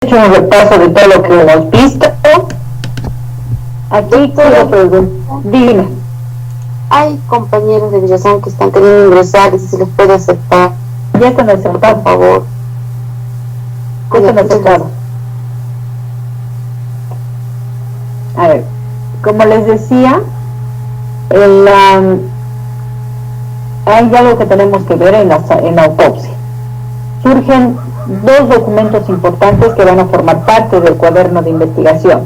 hecho un repaso de todo lo que hemos visto. Aquí quiero preguntar, dime. Hay compañeros de Villazón que están queriendo ingresar y si se les puede aceptar. Ya están aceptados, por favor. Ya están aceptados. A ver, como les decía, hay algo que tenemos que ver en la autopsia. Surgen dos documentos importantes que van a formar parte del cuaderno de investigación.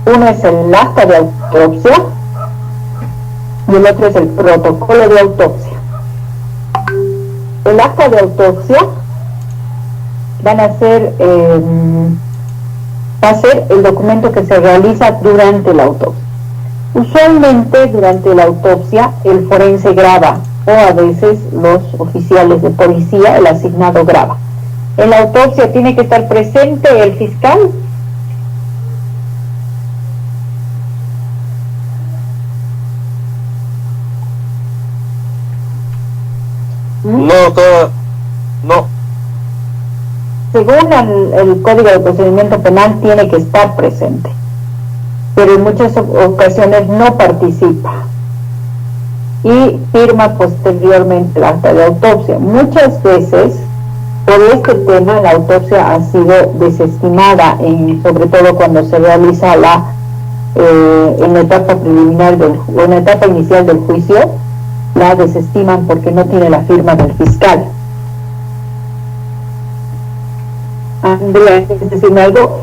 Uno es el acta de autopsia y el otro es el protocolo de autopsia. El acta de autopsia va a ser el documento que se realiza durante la autopsia. Usualmente durante la autopsia el forense graba, o a veces los oficiales de policía, el asignado graba. En la autopsia tiene que estar presente el fiscal. No. Según el Código de Procedimiento Penal tiene que estar presente, pero en muchas ocasiones no participa y firma posteriormente el acta de autopsia. Muchas veces por este tema la autopsia ha sido desestimada, sobre todo cuando se realiza en la etapa preliminar o en la etapa inicial del juicio, la desestiman porque no tiene la firma del fiscal. Andrea, ¿quieres decirme algo?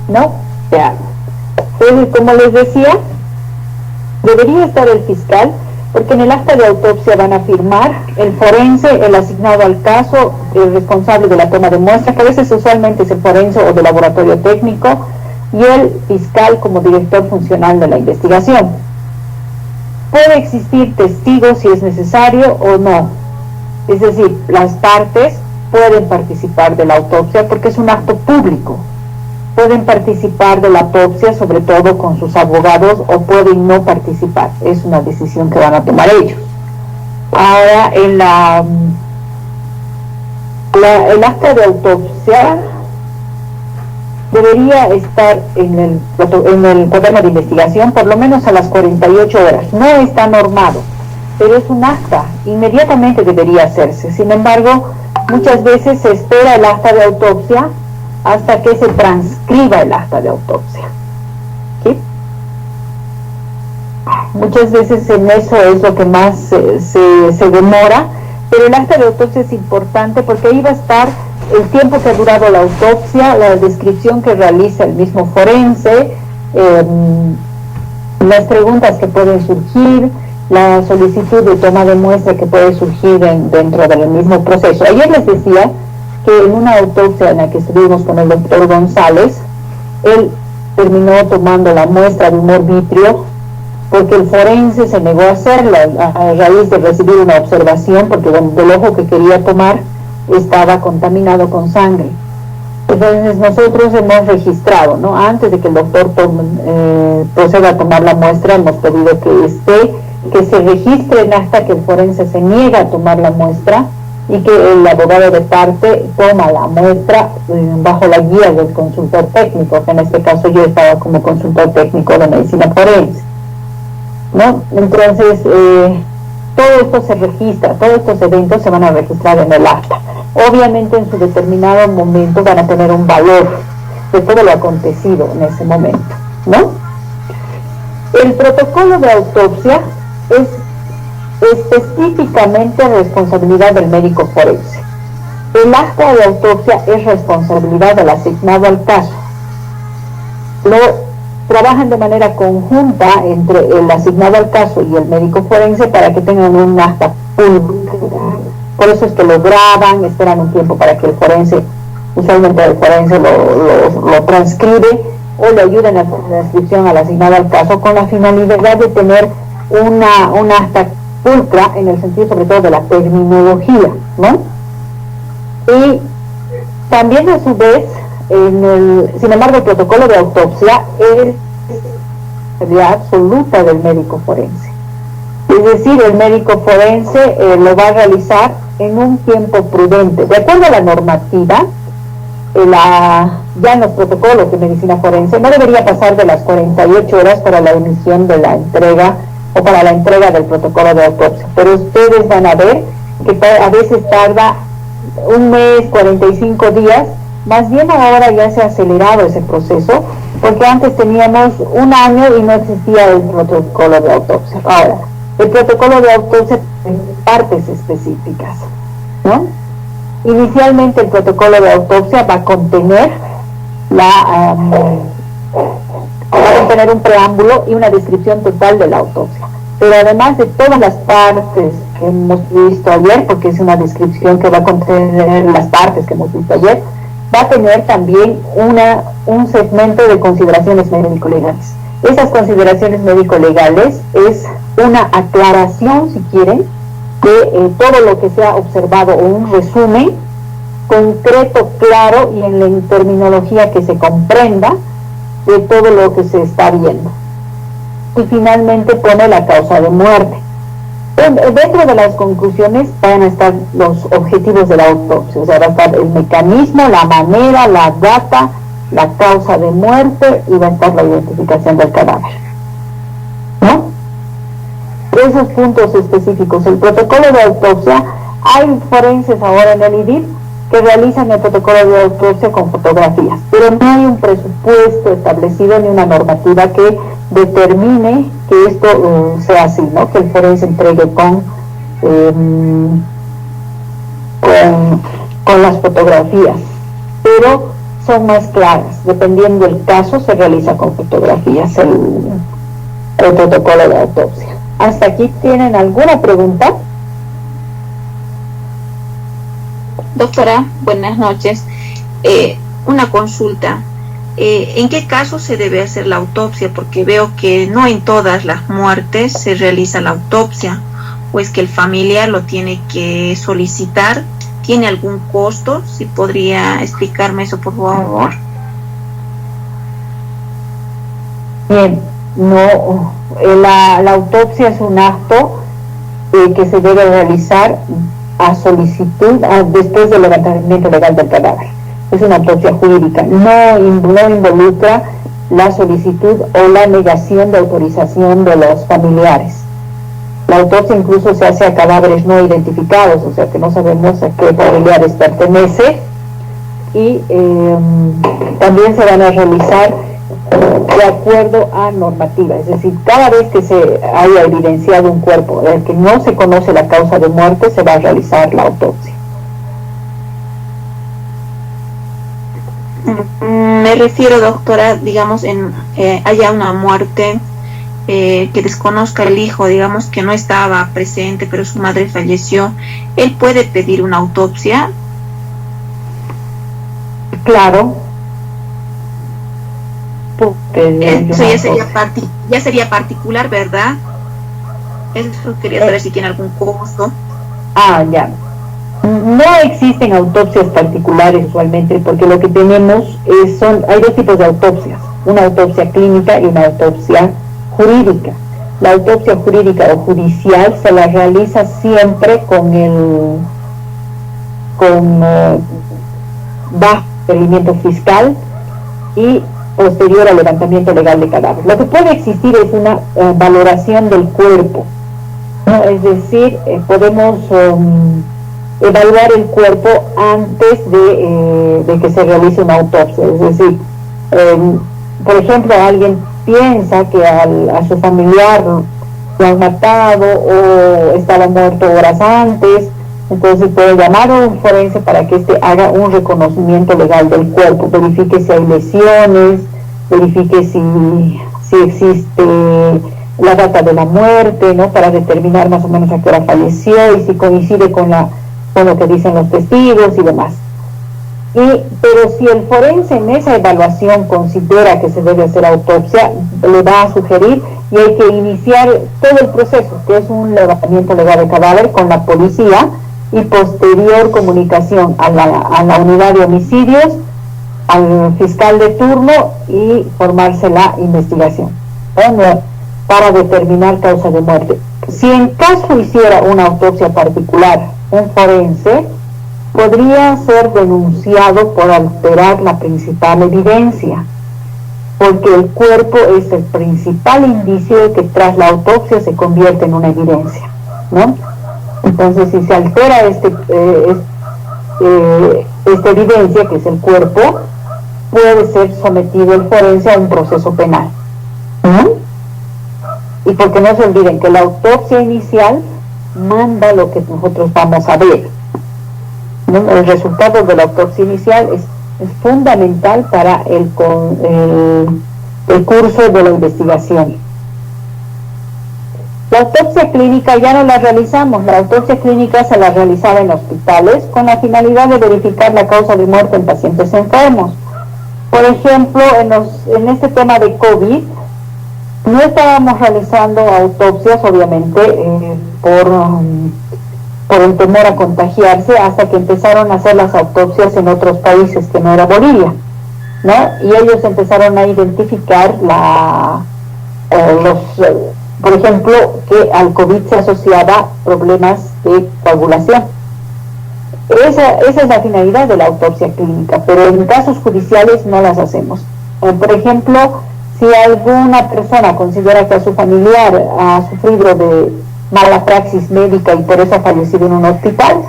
¿No? Ya. Entonces, como les decía, debería estar el fiscal, porque en el acta de autopsia van a firmar el forense, el asignado al caso, el responsable de la toma de muestra, que a veces usualmente es el forense o del laboratorio técnico, y el fiscal como director funcional de la investigación. Puede existir testigos si es necesario o no. Es decir, las partes pueden participar de la autopsia porque es un acto público. Pueden participar de la autopsia, sobre todo con sus abogados, o pueden no participar. Es una decisión que van a tomar ellos. Ahora, el acta de autopsia debería estar en el cuaderno de investigación por lo menos a las 48 horas. No está normado, pero es un acta, inmediatamente debería hacerse. Sin embargo, muchas veces se espera el acta de autopsia hasta que se transcriba el acta de autopsia. ¿Sí? Muchas veces en eso es lo que más se demora, pero el acta de autopsia es importante porque ahí va a estar el tiempo que ha durado la autopsia, la descripción que realiza el mismo forense, las preguntas que pueden surgir, la solicitud de toma de muestra que puede surgir dentro del mismo proceso. Ayer les decía que en una autopsia en la que estuvimos con el doctor González, él terminó tomando la muestra de humor vitrio porque el forense se negó a hacerla a raíz de recibir una observación porque del ojo que quería tomar estaba contaminado con sangre. Entonces nosotros hemos registrado, ¿no? Antes de que el doctor proceda a tomar la muestra, hemos pedido que se registre en acta que el forense se niega a tomar la muestra y que el abogado de parte toma la muestra bajo la guía del consultor técnico, que en este caso yo estaba como consultor técnico de medicina forense, ¿no? Entonces todo esto se registra, todos estos eventos se van a registrar en el acta. Obviamente en su determinado momento van a tener un valor de todo lo acontecido en ese momento, ¿no? El protocolo de autopsia es específicamente responsabilidad del médico forense. El acta de autopsia es responsabilidad del asignado al caso. Trabajan de manera conjunta entre el asignado al caso y el médico forense para que tengan un acta pública. Por eso es que lo graban, esperan un tiempo para que el forense, usualmente el forense lo transcribe o le ayuden a la transcripción al asignado al caso con la finalidad de tener una acta pulcra en el sentido sobre todo de la terminología, ¿no? Y también a su vez, sin embargo, el protocolo de autopsia es responsabilidad absoluta del médico forense. Es decir, el médico forense lo va a realizar en un tiempo prudente. De acuerdo a la normativa, ya en los protocolos de medicina forense, no debería pasar de las 48 horas para la emisión de la entrega o para la entrega del protocolo de autopsia. Pero ustedes van a ver que a veces tarda un mes, 45 días, más bien ahora ya se ha acelerado ese proceso, porque antes teníamos un año y no existía el protocolo de autopsia. Ahora, el protocolo de autopsia tiene partes específicas, ¿no? Inicialmente el protocolo de autopsia va a contener un preámbulo y una descripción total de la autopsia. Pero además de todas las partes que hemos visto ayer, porque es una descripción que va a contener las partes que hemos visto ayer, va a tener también un segmento de consideraciones médico-legales. Esas consideraciones médico-legales es una aclaración, si quieren, de todo lo que se ha observado, o un resumen concreto, claro y en la terminología que se comprenda de todo lo que se está viendo. Y finalmente pone la causa de muerte. Dentro de las conclusiones van a estar los objetivos de la autopsia, o sea, va a estar el mecanismo, la manera, la data, la causa de muerte y va a estar la identificación del cadáver, ¿no? Esos puntos específicos. El protocolo de autopsia, hay forenses ahora en el IDIP que realizan el protocolo de autopsia con fotografías, pero no hay un presupuesto establecido ni una normativa que determine que esto sea así, ¿no? Que el forense entregue con las fotografías, pero son más claras. Dependiendo del caso, se realiza con fotografías el protocolo de autopsia. ¿Hasta aquí tienen alguna pregunta? Doctora, buenas noches. Una consulta. ¿En qué caso se debe hacer la autopsia? Porque veo que no en todas las muertes se realiza la autopsia, o es que el familiar lo tiene que solicitar. ¿Tiene algún costo? Si podría explicarme eso, por favor. Bien, no, la autopsia es un acto que se debe realizar a solicitud después del levantamiento legal del cadáver. Es una autopsia jurídica, no involucra la solicitud o la negación de autorización de los familiares. La autopsia incluso se hace a cadáveres no identificados, o sea que no sabemos a qué familiares pertenece, y también se van a realizar de acuerdo a normativa, es decir, cada vez que se haya evidenciado un cuerpo del que no se conoce la causa de muerte, se va a realizar la autopsia. Me refiero, doctora, digamos, haya una muerte que desconozca el hijo, digamos que no estaba presente, pero su madre falleció, ¿él puede pedir una autopsia? Claro. Eso ya sería particular, ¿verdad? Eso quería saber si tiene algún costo. Ya. No existen autopsias particulares usualmente, porque lo que tenemos hay dos tipos de autopsias, una autopsia clínica y una autopsia jurídica. La autopsia jurídica o judicial se la realiza siempre bajo requerimiento fiscal y posterior al levantamiento legal de cadáver. Lo que puede existir es una valoración del cuerpo, ¿no? Es decir, podemos evaluar el cuerpo antes de que se realice una autopsia. Es decir, por ejemplo, alguien piensa que a su familiar lo han matado o estaba muerto horas antes, entonces puede llamar a un forense para que éste haga un reconocimiento legal del cuerpo, verifique si hay lesiones, verifique si existe la data de la muerte, ¿no? Para determinar más o menos a qué hora falleció y si coincide con lo que dicen los testigos y demás. Pero si el forense en esa evaluación considera que se debe hacer autopsia, le va a sugerir y hay que iniciar todo el proceso, que es un levantamiento legal de cadáver con la policía y posterior comunicación a la unidad de homicidios, al fiscal de turno y formarse la investigación para determinar causa de muerte. Si en caso hiciera una autopsia particular un forense, podría ser denunciado por alterar la principal evidencia, porque el cuerpo es el principal indicio de que tras la autopsia se convierte en una evidencia, ¿no? Entonces, si se altera esta evidencia, que es el cuerpo, puede ser sometido el forense a un proceso penal. Y porque no se olviden que la autopsia inicial manda lo que nosotros vamos a ver, ¿no? El resultado de la autopsia inicial es fundamental para el curso de la investigación. La autopsia clínica ya no la realizamos. La autopsia clínica se la realizaba en hospitales con la finalidad de verificar la causa de muerte en pacientes enfermos. Por ejemplo, en este tema de COVID, no estábamos realizando autopsias, obviamente, por el temor a contagiarse, hasta que empezaron a hacer las autopsias en otros países que no era Bolivia, ¿no? Y ellos empezaron a identificar por ejemplo, que al COVID se asociaba problemas de coagulación. Esa es la finalidad de la autopsia clínica, pero en casos judiciales no las hacemos. Por ejemplo, si alguna persona considera que a su familiar ha sufrido de mala praxis médica y por eso ha fallecido en un hospital,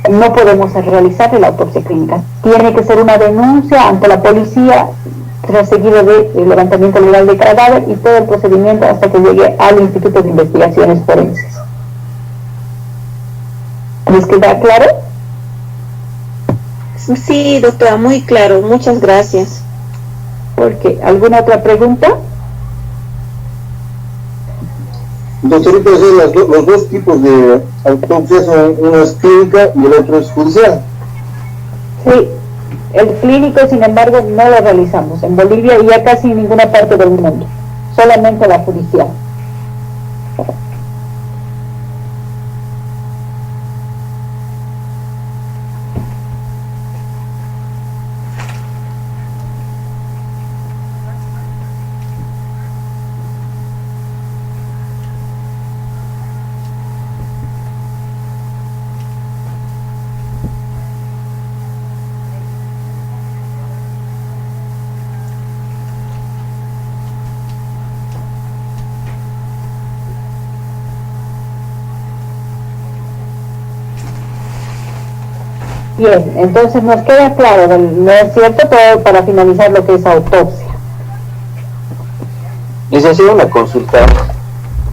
no podemos realizarle la autopsia clínica. Tiene que ser una denuncia ante la policía, seguido de levantamiento legal de cadáver y todo el procedimiento hasta que llegue al Instituto de Investigaciones Forenses. ¿Les queda claro? Sí, doctora, muy claro. Muchas gracias. ¿Por qué? ¿Alguna otra pregunta? Doctorita, los dos tipos de autopsia son, uno es clínica y el otro es judicial. Sí, el clínico, sin embargo, no lo realizamos en Bolivia y ya casi en ninguna parte del mundo, solamente la judicial. Bien, entonces nos queda claro, ¿no es cierto? Todo para finalizar lo que es autopsia. Licenciado, una consulta.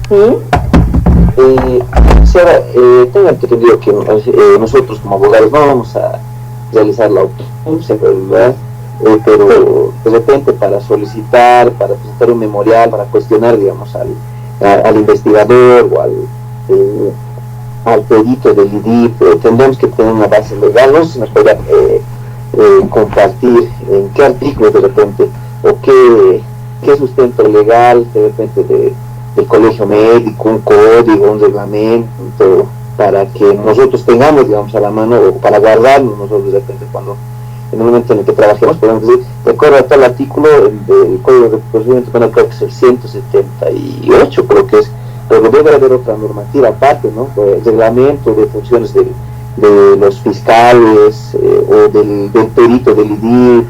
¿Sí? Tengo entendido que nosotros como abogados no vamos a realizar la autopsia, ¿verdad? Pero de repente para solicitar, para presentar un memorial, para cuestionar, digamos, al investigador o al perito del IDIP, tendremos que tener una base legal. No sé si nos podría compartir en qué artículo de repente o qué sustento legal de repente del colegio médico, un código, un reglamento, para que nosotros tengamos, digamos, a la mano, o para guardarnos nosotros de repente cuando en el momento en el que trabajemos, podemos decir, de acuerdo a tal artículo del Código de Procedimiento Penal, creo que es el 178, creo que es, pero debe haber otra normativa aparte, ¿no? El reglamento de funciones de los fiscales, o del perito del IDIF,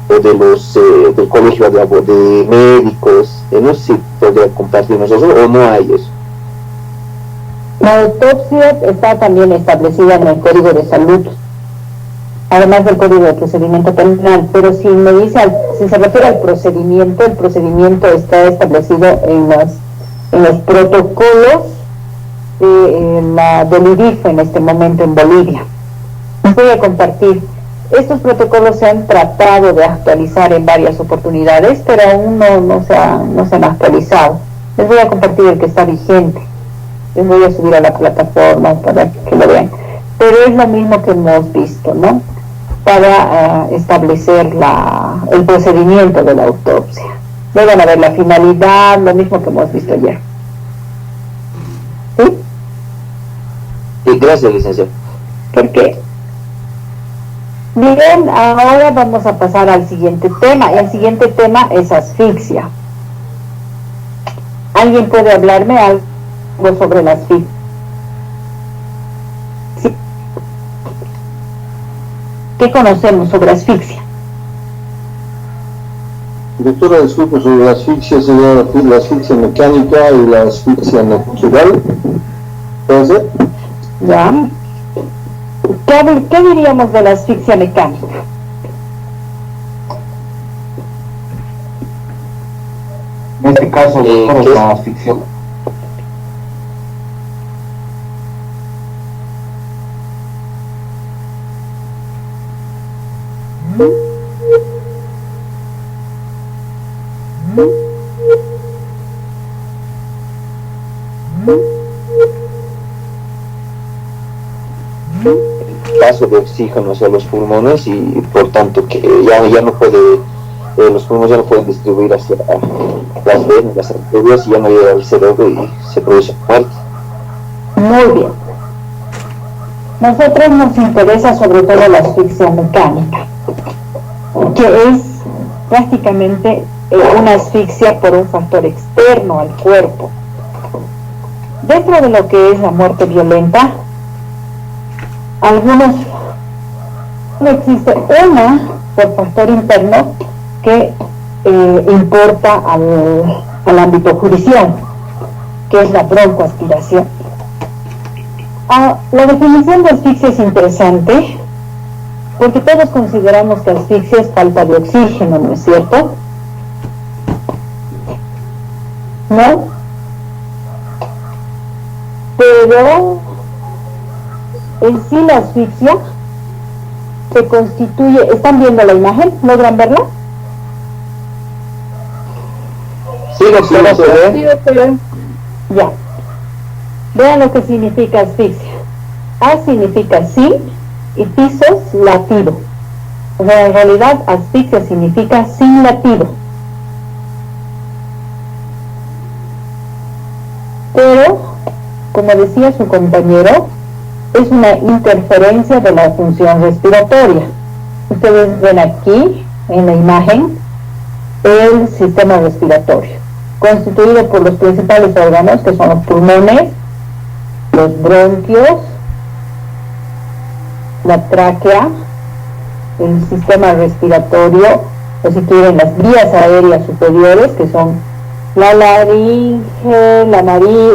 o del colegio de médicos, no sé si podría compartirnos eso o no hay eso. La autopsia está también establecida en el Código de Salud, además del Código de Procedimiento Penal, pero si me dice, si se refiere al procedimiento, el procedimiento está establecido en los protocolos del IDIF en este momento en Bolivia. Voy a compartir. Estos protocolos se han tratado de actualizar en varias oportunidades, pero aún no se han actualizado. Les voy a compartir el que está vigente. Les voy a subir a la plataforma para que lo vean. Pero es lo mismo que hemos visto, ¿no? Para establecer el procedimiento de la autopsia. Luego van a ver la finalidad, lo mismo que hemos visto ayer. ¿Sí? Sí, gracias, licenciado. ¿Por qué? Bien, ahora vamos a pasar al siguiente tema. El siguiente tema es asfixia. ¿Alguien puede hablarme algo sobre la asfixia. ¿Qué conocemos sobre asfixia? Doctora, disculpe, sobre la asfixia sería la asfixia mecánica y la asfixia natural. ¿Puede ser? Ya. ¿Qué diríamos de la asfixia mecánica? En este caso, doctor, la asfixia. Paso de oxígeno hacia los pulmones y por tanto que ya no puede, los pulmones ya no pueden distribuir hacia las venas, las arterias, y ya no llega al cerebro y se produce muerte. Muy bien. Nosotros nos interesa sobre todo la asfixia mecánica, que es prácticamente una asfixia por un factor externo al cuerpo. Dentro de lo que es la muerte violenta, no existe una por factor interno que importa al ámbito judicial, que es la broncoaspiración. La definición de asfixia es interesante porque todos consideramos que asfixia es falta de oxígeno, ¿no es cierto? ¿No? Pero en sí la asfixia se constituye. ¿Están viendo la imagen? ¿Logran verla? Sí, doctora, se ve. Sí, doctora. Ya. Vean lo que significa asfixia. A significa sin y pisos, latido. O sea, en realidad asfixia significa sin latido. Pero, como decía su compañero, es una interferencia de la función respiratoria. Ustedes ven aquí, en la imagen, el sistema respiratorio, constituido por los principales órganos, que son los pulmones, los bronquios, la tráquea, el sistema respiratorio, o si quieren, las vías aéreas superiores, que son la laringe, la nariz,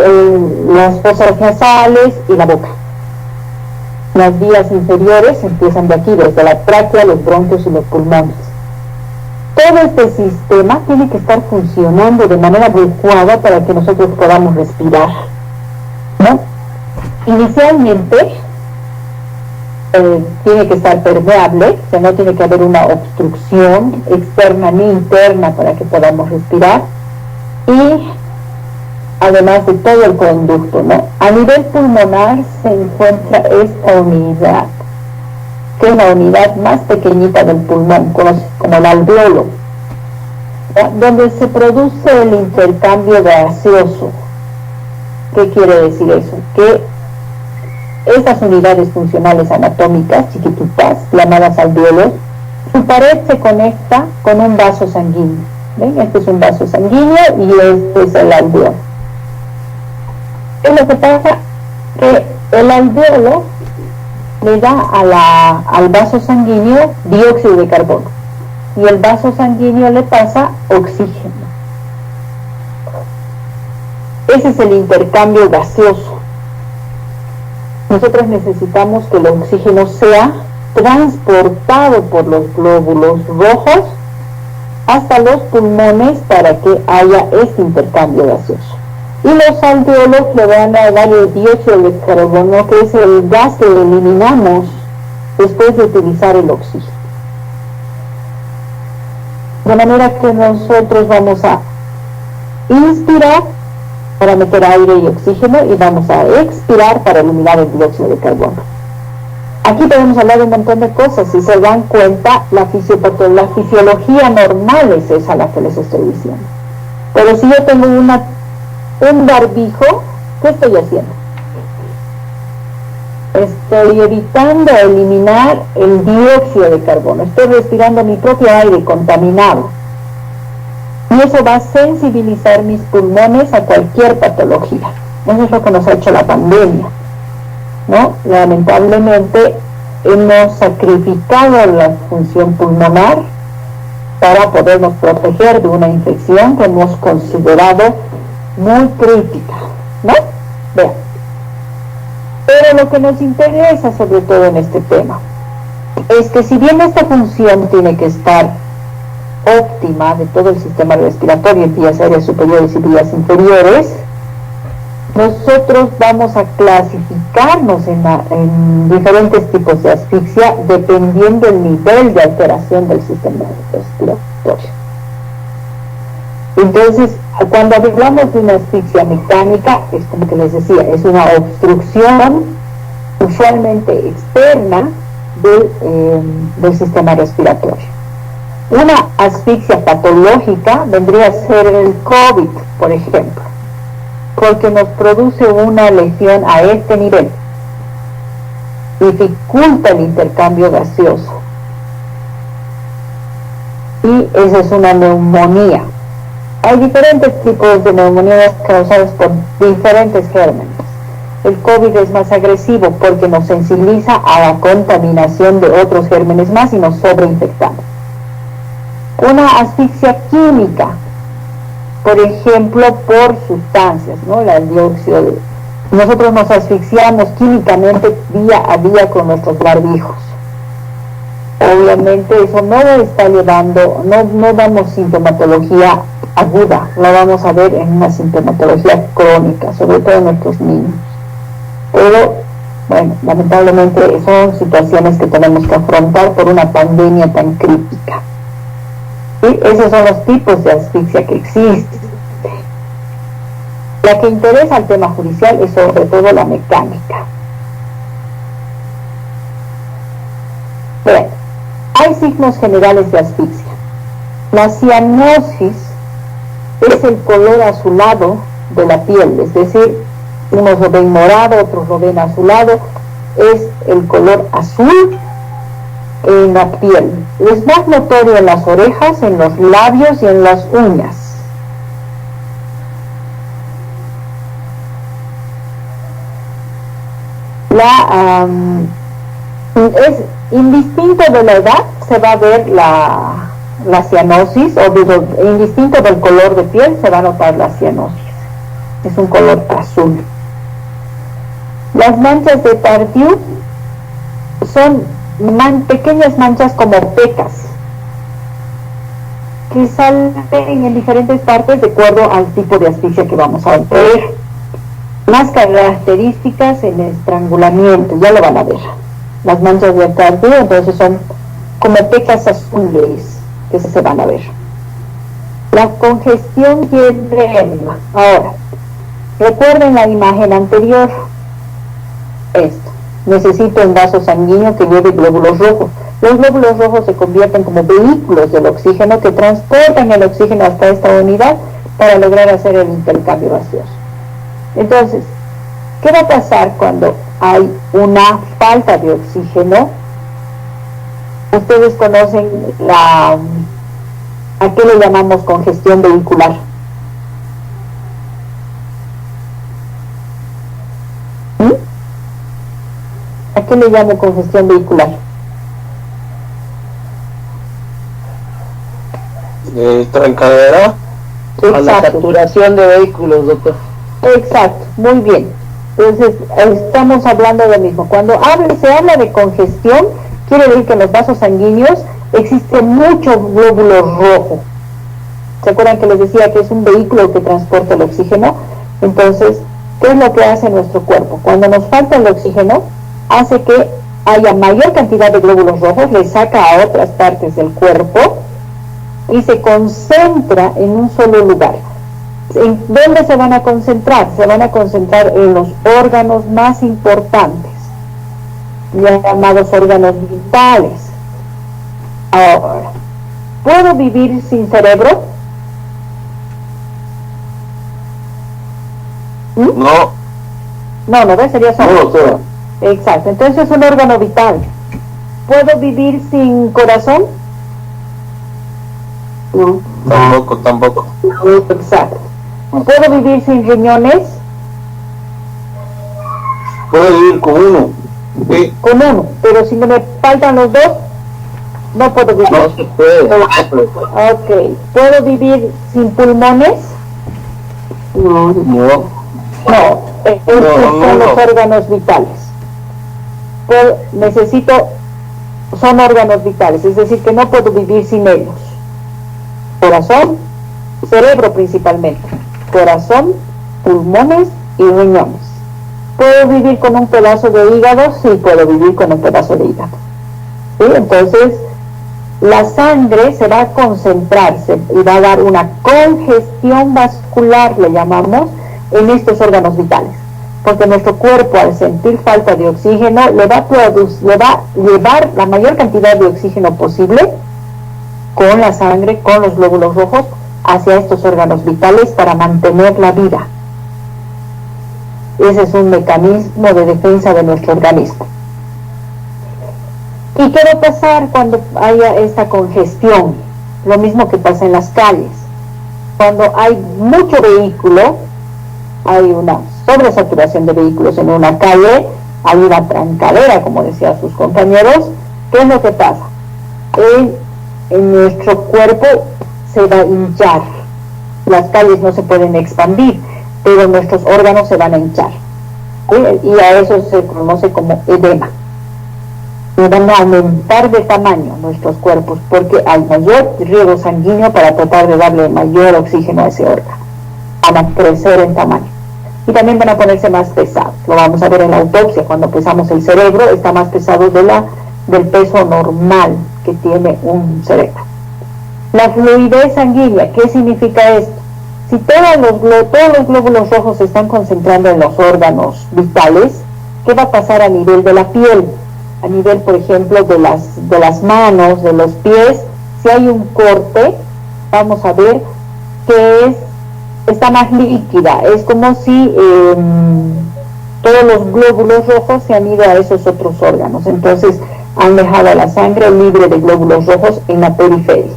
las fosas nasales y la boca. Las vías inferiores empiezan de aquí, desde la tráquea, los bronquios y los pulmones. Todo este sistema tiene que estar funcionando de manera adecuada para que nosotros podamos respirar, ¿no? Inicialmente tiene que estar permeable, o sea, no tiene que haber una obstrucción externa ni interna para que podamos respirar, y además de todo el conducto, ¿no? A nivel pulmonar se encuentra esta unidad, que es la unidad más pequeñita del pulmón, como el alveolo, ¿no? Donde se produce el intercambio gaseoso. ¿Qué quiere decir eso? Que estas unidades funcionales anatómicas chiquititas, llamadas alveolos, su pared se conecta con un vaso sanguíneo. ¿Ven? Este es un vaso sanguíneo y este es el alveolo. Es lo que pasa que el alveolo le da al vaso sanguíneo dióxido de carbono y el vaso sanguíneo le pasa oxígeno. Ese es el intercambio gaseoso. Nosotros necesitamos que el oxígeno sea transportado por los glóbulos rojos hasta los pulmones para que haya este intercambio gaseoso. Y los alveolos le van a dar el dióxido de carbono, que es el gas que eliminamos después de utilizar el oxígeno. De manera que nosotros vamos a inspirar para meter aire y oxígeno y vamos a expirar para eliminar el dióxido de carbono. Aquí podemos hablar de un montón de cosas. Si se dan cuenta, la fisiología normal es esa la que les estoy diciendo. Pero si yo tengo un barbijo, ¿qué estoy haciendo? Estoy evitando eliminar el dióxido de carbono. Estoy respirando mi propio aire contaminado. Y eso va a sensibilizar mis pulmones a cualquier patología. Eso es lo que nos ha hecho la pandemia, ¿no? Lamentablemente hemos sacrificado la función pulmonar para podernos proteger de una infección que hemos considerado muy crítica, ¿no? Vean. Pero lo que nos interesa sobre todo en este tema es que si bien esta función tiene que estar óptima de todo el sistema respiratorio en vías aéreas superiores y vías inferiores, nosotros vamos a clasificarnos en diferentes tipos de asfixia dependiendo del nivel de alteración del sistema respiratorio. Entonces, cuando hablamos de una asfixia mecánica, es como que les decía, es una obstrucción usualmente externa del sistema respiratorio. Una asfixia patológica vendría a ser el COVID, por ejemplo, porque nos produce una lesión a este nivel, dificulta el intercambio gaseoso y esa es una neumonía. Hay diferentes tipos de neumonías causadas por diferentes gérmenes. El COVID es más agresivo porque nos sensibiliza a la contaminación de otros gérmenes más y nos sobreinfectamos. Una asfixia química, por ejemplo, por sustancias, ¿no? El dióxido de... Nosotros nos asfixiamos químicamente día a día con nuestros barbijos. Obviamente eso no está llevando, no damos sintomatología aguda, la vamos a ver en una sintomatología crónica, sobre todo en nuestros niños. Pero, bueno, lamentablemente son situaciones que tenemos que afrontar por una pandemia tan crítica. Y esos son los tipos de asfixia que existen. La que interesa al tema judicial es sobre todo la mecánica. Bien, hay signos generales de asfixia. La cianosis es el color azulado de la piel, es decir, unos lo ven morado, otros lo ven azulado, es el color azul en la piel. Es más notorio en las orejas, en los labios y en las uñas. Es indistinto de la edad, se va a ver la cianosis, o indistinto del color de piel, se va a notar la cianosis. Es un color azul. Las manchas de Tardieu son pequeñas manchas como pecas que salen en diferentes partes de acuerdo al tipo de asfixia que vamos a ver. Más características en estrangulamiento, ya lo van a ver. Las manchas de Tardieu entonces son como pecas azules que se van a ver. La congestión diarreica. Ahora, recuerden la imagen anterior. Esto. Necesito un vaso sanguíneo que lleve glóbulos rojos. Los glóbulos rojos se convierten como vehículos del oxígeno que transportan el oxígeno hasta esta unidad para lograr hacer el intercambio gaseoso. Entonces, ¿qué va a pasar cuando hay una falta de oxígeno? Ustedes conocen ¿a qué le llamamos congestión vehicular? ¿A qué le llamo congestión vehicular? Trancadera a la saturación de vehículos, doctor. Exacto, muy bien. Entonces, estamos hablando de lo mismo. Cuando se habla de congestión, quiere decir que en los vasos sanguíneos existe mucho glóbulo rojo. ¿Se acuerdan que les decía que es un vehículo que transporta el oxígeno? Entonces, ¿qué es lo que hace nuestro cuerpo? Cuando nos falta el oxígeno, hace que haya mayor cantidad de glóbulos rojos, le saca a otras partes del cuerpo y se concentra en un solo lugar. ¿En dónde se van a concentrar? Se van a concentrar en los órganos más importantes, llamados órganos vitales. Ahora, ¿puedo vivir sin cerebro? No, sería solo. Exacto, entonces es un órgano vital. ¿Puedo vivir sin corazón? Tampoco. Exacto. ¿Puedo vivir sin riñones? Puedo vivir con uno. Sí. Con uno, pero si no me faltan los dos, no puedo vivir. No se puede. Ok, ¿puedo vivir sin pulmones? No. No, estos son los órganos vitales. Son órganos vitales, es decir, que no puedo vivir sin ellos. Corazón, cerebro principalmente, corazón, pulmones y riñones. ¿Puedo vivir con un pedazo de hígado? Sí, puedo vivir con un pedazo de hígado. ¿Sí? Entonces, la sangre se va a concentrarse y va a dar una congestión vascular, le llamamos, en estos órganos vitales. Porque nuestro cuerpo, al sentir falta de oxígeno, le va a llevar la mayor cantidad de oxígeno posible con la sangre, con los glóbulos rojos, hacia estos órganos vitales para mantener la vida. Ese es un mecanismo de defensa de nuestro organismo. ¿Y qué va a pasar cuando haya esta congestión? Lo mismo que pasa en las calles. Cuando hay mucho vehículo, hay una sobresaturación de vehículos en una calle, hay una trancadera, como decían sus compañeros. ¿Qué es lo que pasa? En nuestro cuerpo se va a hinchar. Las calles no se pueden expandir, pero nuestros órganos se van a hinchar. Y a eso se conoce como edema. Y van a aumentar de tamaño nuestros cuerpos porque hay mayor riego sanguíneo para tratar de darle mayor oxígeno a ese órgano. Van a crecer en tamaño. Y también van a ponerse más pesados. Lo vamos a ver en la autopsia. Cuando pesamos el cerebro, está más pesado del peso normal que tiene un cerebro. La fluidez sanguínea, ¿qué significa esto? Si todos los glóbulos rojos se están concentrando en los órganos vitales, ¿qué va a pasar a nivel de la piel? A nivel, por ejemplo, de las manos, de los pies. Si hay un corte, vamos a ver que está más líquida. Es como si todos los glóbulos rojos se han ido a esos otros órganos. Entonces han dejado la sangre libre de glóbulos rojos en la periferia.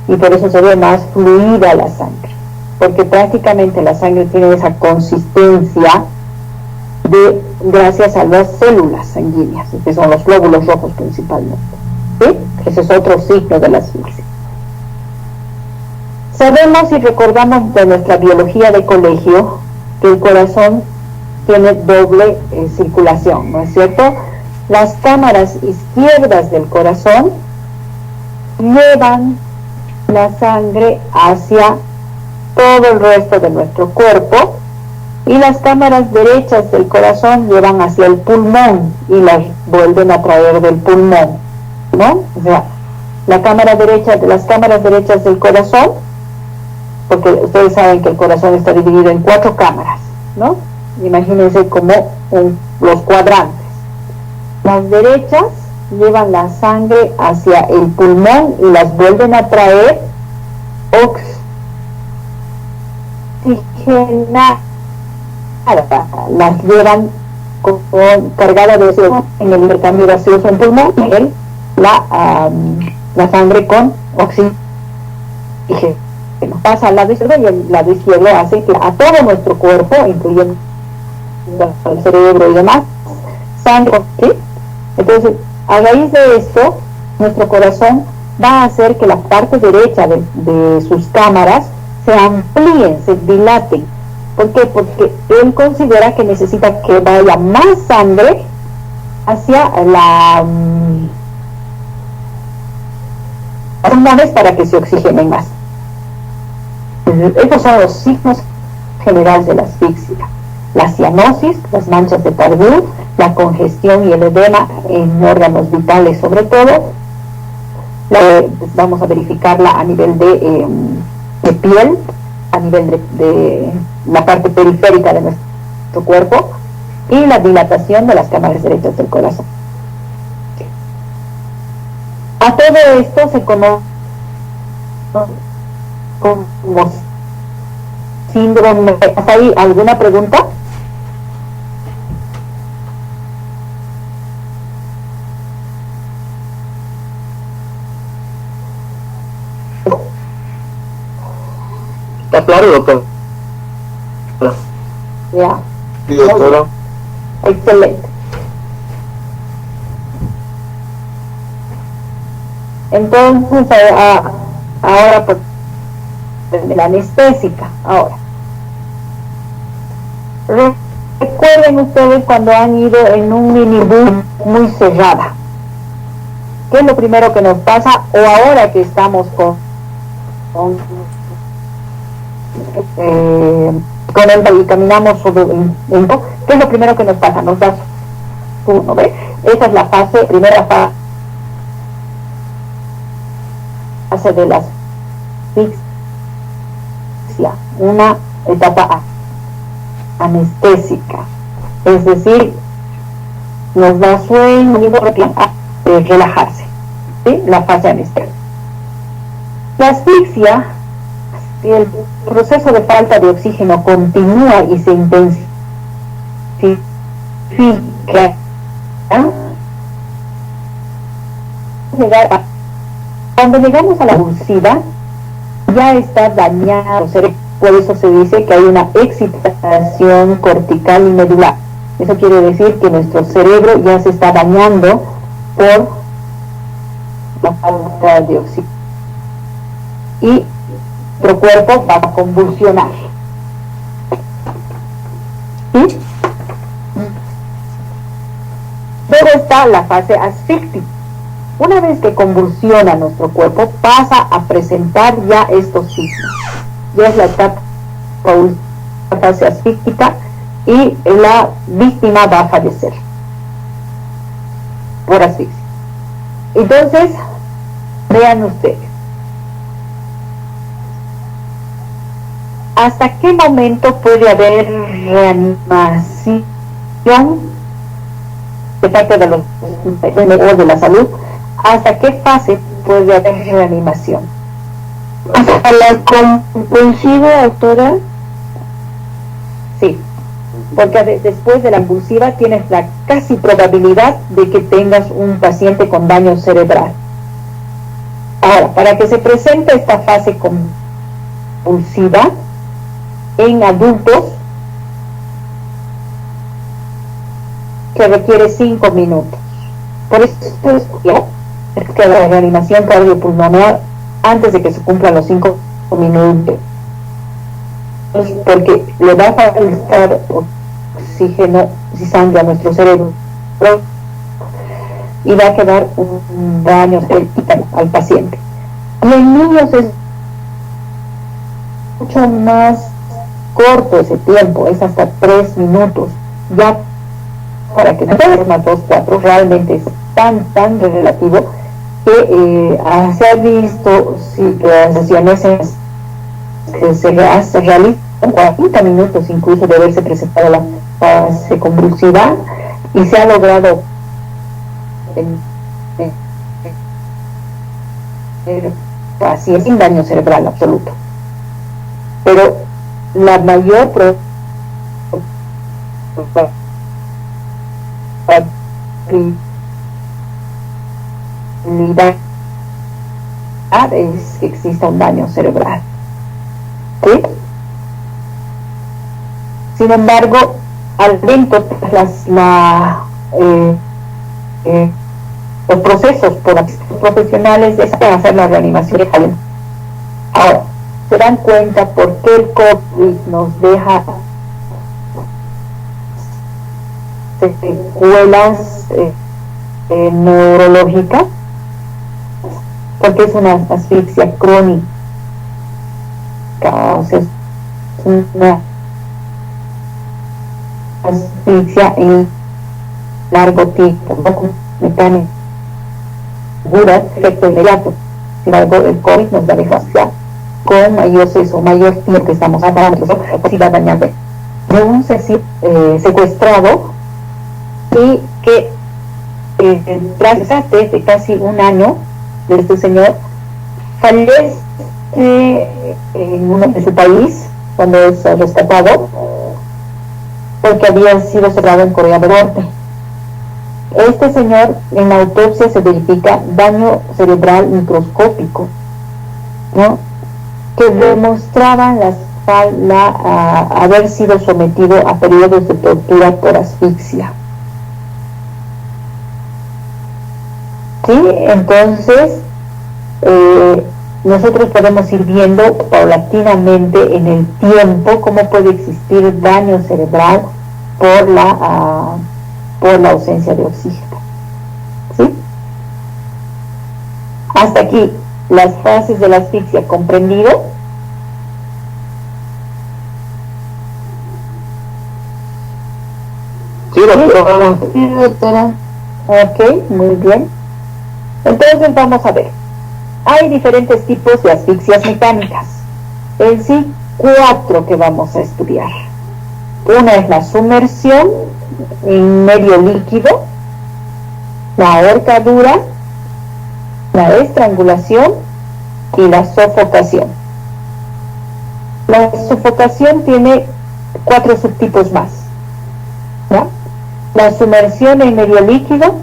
Y por eso se ve más fluida la sangre. Porque prácticamente la sangre tiene esa consistencia gracias a las células sanguíneas, que son los glóbulos rojos principalmente. ¿Sí? Ese es otro signo de la asfixia. Sabemos y recordamos de nuestra biología de colegio que el corazón tiene doble circulación, ¿no es cierto? Las cámaras izquierdas del corazón llevan la sangre hacia todo el resto de nuestro cuerpo y las cámaras derechas del corazón llevan hacia el pulmón y las vuelven a traer del pulmón, ¿no? O sea, las cámaras derechas del corazón, porque ustedes saben que el corazón está dividido en 4 cámaras, ¿no? Imagínense como los cuadrantes. Las derechas llevan la sangre hacia el pulmón y las vuelven a traer oxigenada, las llevan cargada de oxígeno en el intercambio gaseoso en pulmón y la sangre con oxígeno pasa al lado izquierdo y el lado izquierdo hace que a todo nuestro cuerpo, incluyendo el cerebro y demás, sangre, ¿sí? Entonces, a raíz de esto, nuestro corazón va a hacer que la parte derecha de sus cámaras se amplíen, se dilaten. ¿Por qué? Porque él considera que necesita que vaya más sangre hacia las pulmones para que se oxigenen más. Estos son los signos generales de la asfixia: la cianosis, las manchas de Tardieu, la congestión y el edema en órganos vitales sobre todo. Vamos a verificarla a nivel de piel, a nivel de la parte periférica de nuestro cuerpo, y la dilatación de las cámaras derechas del corazón. A todo esto se conoce como síndrome. ¿Hasta ahí alguna pregunta? ¿Está claro, doctor? Ya. Sí, doctora. Excelente. Entonces, ahora pues, la anestésica. Ahora, recuerden ustedes cuando han ido en un minibús muy cerrada. ¿Qué es lo primero que nos pasa? O ahora que estamos con el y caminamos sobre ¿qué es lo primero que nos pasa? Nos da uno, ¿ve? Esa es la primera fase de la asfixia, una etapa anestésica, es decir, nos da sueño y relajarse, ¿sí? La fase anestésica. La asfixia, si el proceso de falta de oxígeno continúa y se intensifica, cuando llegamos a la convulsiva, ya está dañado, por eso se dice que hay una excitación cortical y medular. Eso quiere decir que nuestro cerebro ya se está dañando por la falta de oxígeno. Y nuestro cuerpo va a convulsionar. ¿Sí? Luego está la fase asfíctica. Una vez que convulsiona nuestro cuerpo, pasa a presentar ya estos signos. Ya es la etapa, la fase asfíctica, y la víctima va a fallecer por asfixia. Entonces, vean ustedes, ¿hasta qué momento puede haber reanimación de parte de los enfermos de la salud? ¿Hasta qué fase puede haber reanimación? ¿Hasta la compulsiva, doctora? Sí, porque después de la convulsiva tienes la casi probabilidad de que tengas un paciente con daño cerebral. Ahora, para que se presente esta fase convulsiva en adultos, que requiere 5 minutos. Por eso es que la reanimación cardiopulmonar antes de que se cumplan los 5 minutos, porque le va a faltar oxígeno y sangre a nuestro cerebro y va a quedar un daño al paciente. Y en niños es mucho más corto ese tiempo, es hasta 3 minutos. Ya para que no sea más 2, 4, realmente es tan relativo que se ha visto si las sesiones se realizan 40 minutos incluso de haberse presentado la fase convulsiva, y se ha logrado así es, sin daño cerebral absoluto. Pero la mayor es que exista un daño cerebral. ¿Sí? Sin embargo, al tiempo los procesos por los profesionales de hacer la reanimación. Ahora, se dan cuenta por qué el COVID nos deja secuelas neurológicas, porque es una asfixia crónica, o sea, es una asfixia en largo tiempo, no mecánica, dura, efecto inmediato. Sin embargo, el COVID nos va a dejar con mayor tiempo que estamos hablando, si va dañando de un secuestrado, y que tras de casi un año de este señor fallece en su país cuando es rescatado, porque había sido cerrado en Corea del Norte. Este señor, en la autopsia se verifica daño cerebral microscópico, ¿no?, que demostraban las haber sido sometido a periodos de tortura por asfixia. ¿Sí? Entonces, nosotros podemos ir viendo paulatinamente en el tiempo cómo puede existir daño cerebral por la ausencia de oxígeno. ¿Sí? Hasta aquí las fases de la asfixia, ¿comprendido? Sí, doctora. Sí, doctora. Ok, muy bien. Entonces vamos a ver. Hay diferentes tipos de asfixias mecánicas. En sí, 4 que vamos a estudiar. Una es la sumersión en medio líquido, la ahorcadura, la estrangulación y la sofocación. La sofocación tiene 4 subtipos más, ¿no? La sumersión en medio líquido,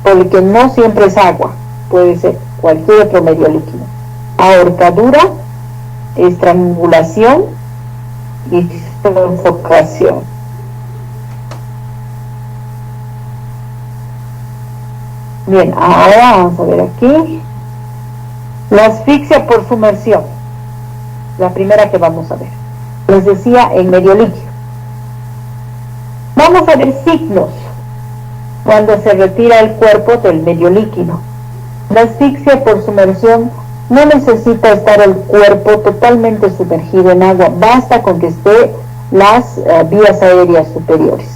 porque no siempre es agua, puede ser cualquier otro medio líquido. Ahorcadura, estrangulación y sofocación. Bien, ahora vamos a ver aquí. La asfixia por sumersión, la primera que vamos a ver. Les decía, en medio líquido. Vamos a ver signos cuando se retira el cuerpo del medio líquido. La asfixia por sumersión no necesita estar el cuerpo totalmente sumergido en agua, basta con que esté las vías aéreas superiores,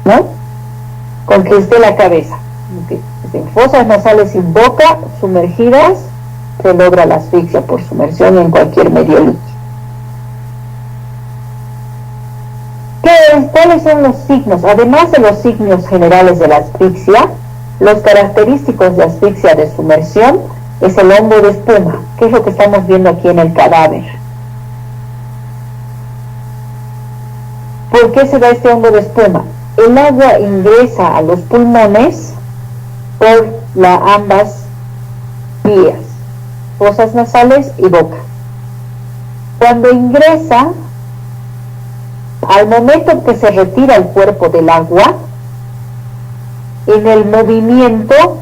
¿no? Con que esté la cabeza. En fosas nasales y boca sumergidas se logra la asfixia por sumersión en cualquier medio líquido. ¿Cuáles son los signos? Además de los signos generales de la asfixia, los característicos de asfixia de sumersión es el hongo de espuma, que es lo que estamos viendo aquí en el cadáver. ¿Por qué se da este hongo de espuma? El agua ingresa a los pulmones por ambas vías, fosas nasales y boca. Cuando ingresa, al momento que se retira el cuerpo del agua, en el movimiento,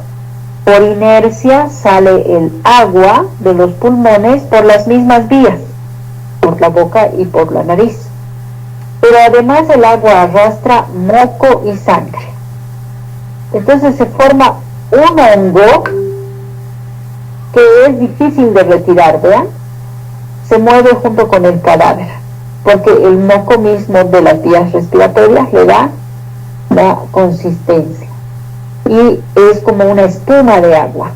por inercia, sale el agua de los pulmones por las mismas vías, por la boca y por la nariz. Pero además el agua arrastra moco y sangre. Entonces se forma un hongo que es difícil de retirar, ¿vean? Se mueve junto con el cadáver, porque el moco mismo de las vías respiratorias le da la consistencia. Y es como una espuma de agua.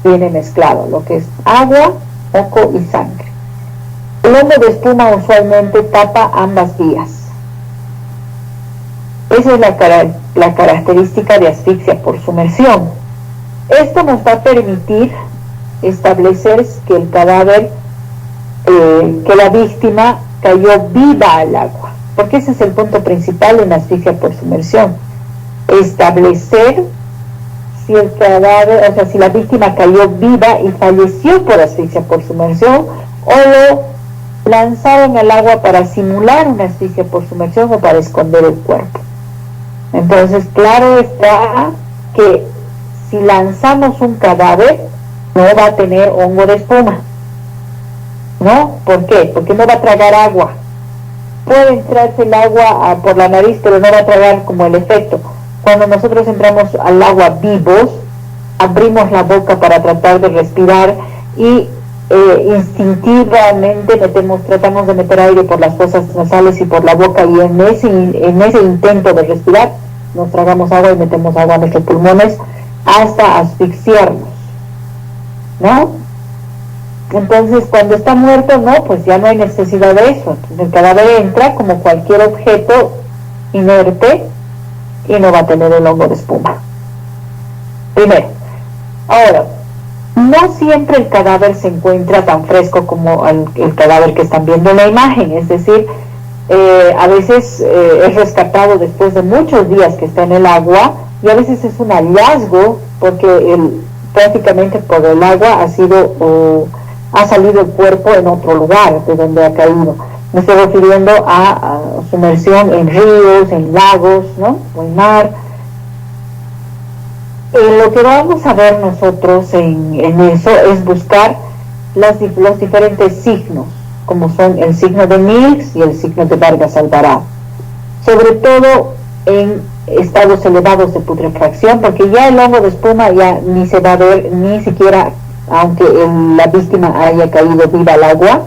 Viene mezclado lo que es agua, moco y sangre. El hongo de espuma usualmente tapa ambas vías. Esa es la característica de asfixia por sumersión. Esto nos va a permitir establecer que el cadáver, que la víctima cayó viva al agua, porque ese es el punto principal en asfixia por sumersión. Establecer si el cadáver, o sea, si la víctima cayó viva y falleció por asfixia por sumersión, o lo lanzaron al agua para simular una asfixia por sumersión o para esconder el cuerpo. Entonces, claro está que si lanzamos un cadáver, no va a tener hongo de espuma, ¿no? ¿Por qué? Porque no va a tragar agua. Puede entrarse el agua por la nariz, pero no va a tragar como el efecto. Cuando nosotros entramos al agua vivos, abrimos la boca para tratar de respirar y instintivamente tratamos de meter aire por las fosas nasales y por la boca, y en ese intento de respirar nos tragamos agua y metemos agua a nuestros pulmones hasta asfixiarnos, ¿no? Entonces, cuando está muerto, no, pues ya no hay necesidad de eso. Entonces, el cadáver entra como cualquier objeto inerte y no va a tener el hongo de espuma. Primero. Ahora, no siempre el cadáver se encuentra tan fresco como el cadáver que están viendo en la imagen, es decir, a veces es rescatado después de muchos días que está en el agua, y a veces es un hallazgo porque prácticamente por el agua ha sido ha salido el cuerpo en otro lugar de donde ha caído. Me estoy refiriendo a sumersión en ríos, en lagos, ¿no? O en mar. Lo que vamos a ver nosotros en eso es buscar los diferentes signos, como son el signo de Mills y el signo de Vargas Alvarado. Sobre todo en estados elevados de putrefacción, porque ya el hongo de espuma ya ni se va a ver, ni siquiera, aunque la víctima haya caído viva al agua,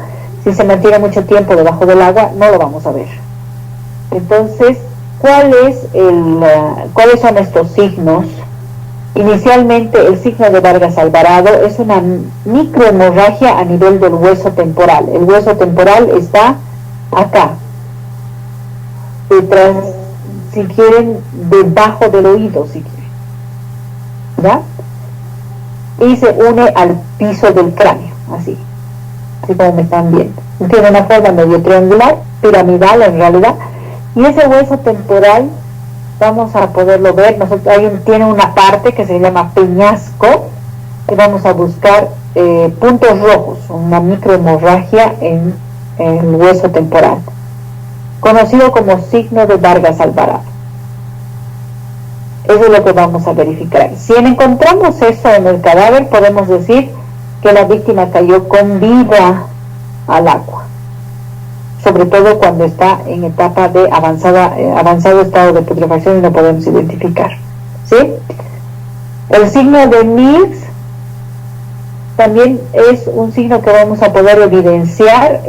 si se mantiene mucho tiempo debajo del agua, no lo vamos a ver. Entonces, ¿cuáles son estos signos? Inicialmente, el signo de Vargas Alvarado es una microhemorragia a nivel del hueso temporal. El hueso temporal está acá, detrás, si quieren, debajo del oído, si quieren, ¿ya? Y se une al piso del cráneo, así como me están viendo. Tiene una forma medio triangular, piramidal en realidad, y ese hueso temporal vamos a poderlo ver. Alguien tiene una parte que se llama peñasco, que vamos a buscar puntos rojos, una microhemorragia en el hueso temporal, conocido como signo de Vargas Alvarado. Eso es lo que vamos a verificar. Si encontramos eso en el cadáver, podemos decir que la víctima cayó con vida al agua, sobre todo cuando está en etapa de avanzado estado de putrefacción y no podemos identificar, ¿sí? El signo de Mills también es un signo que vamos a poder evidenciar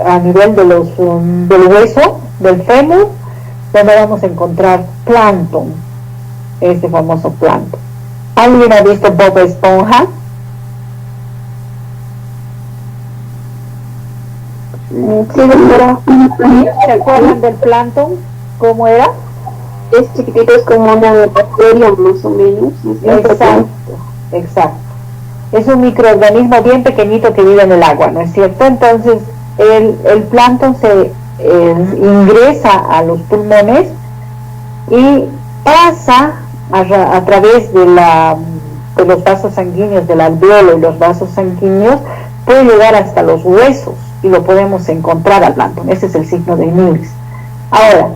a nivel del hueso, del fémur, donde vamos a encontrar plancton, este famoso plancton. ¿Alguien ha visto Bob Esponja? Sí, doctora. ¿Se acuerdan del plancton? ¿Cómo era? Es chiquitito, es como una bacteria más o menos. Exacto. Es un microorganismo bien pequeñito que vive en el agua, ¿no es cierto? Entonces, el plancton se ingresa a los pulmones y pasa a través de los vasos sanguíneos, del alveolo y los vasos sanguíneos, puede llegar hasta los huesos y lo podemos encontrar al plancton. Ese es el signo de Mills. Ahora,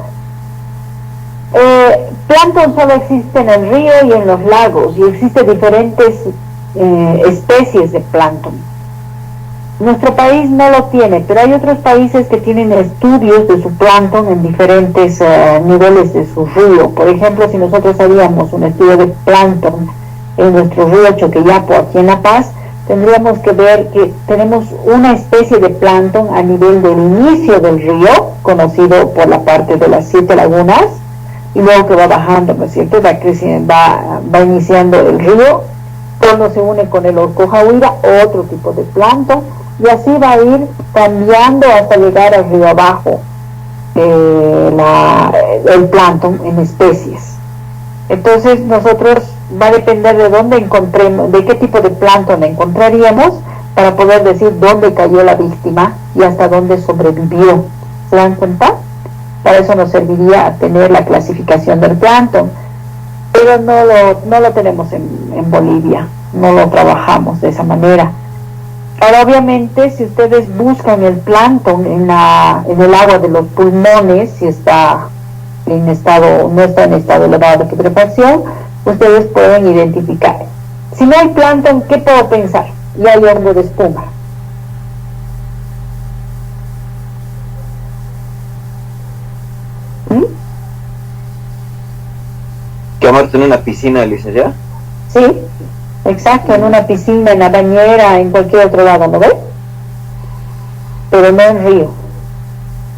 plancton solo existe en el río y en los lagos, y existen diferentes especies de plancton. Nuestro país no lo tiene, pero hay otros países que tienen estudios de su plancton en diferentes niveles de su río. Por ejemplo, si nosotros haríamos un estudio de plancton en nuestro río Choqueyapo, aquí en La Paz, tendríamos que ver que tenemos una especie de plancton a nivel del inicio del río, conocido por la parte de las 7 lagunas, y luego que va bajando, ¿no es cierto? Va creciendo, va iniciando el río, cuando se une con el Orcoja Huira, otro tipo de plancton, y así va a ir cambiando hasta llegar al río abajo el plancton en especies. Entonces nosotros va a depender de dónde encontremos, de qué tipo de plancton encontraríamos para poder decir dónde cayó la víctima y hasta dónde sobrevivió. ¿Se dan cuenta? Para eso nos serviría tener la clasificación del plancton, pero no lo tenemos en Bolivia, no lo trabajamos de esa manera. Ahora, obviamente, si ustedes buscan el plancton en el agua de los pulmones, si está no está en estado elevado de putrefacción, ustedes pueden identificar. Si no hay plancton, ¿qué puedo pensar? Y hay hongo de espuma. ¿Que ha muerto en una piscina, licenciada? Sí, exacto, en una piscina, en la bañera, en cualquier otro lado, ¿no ves? Pero no en río.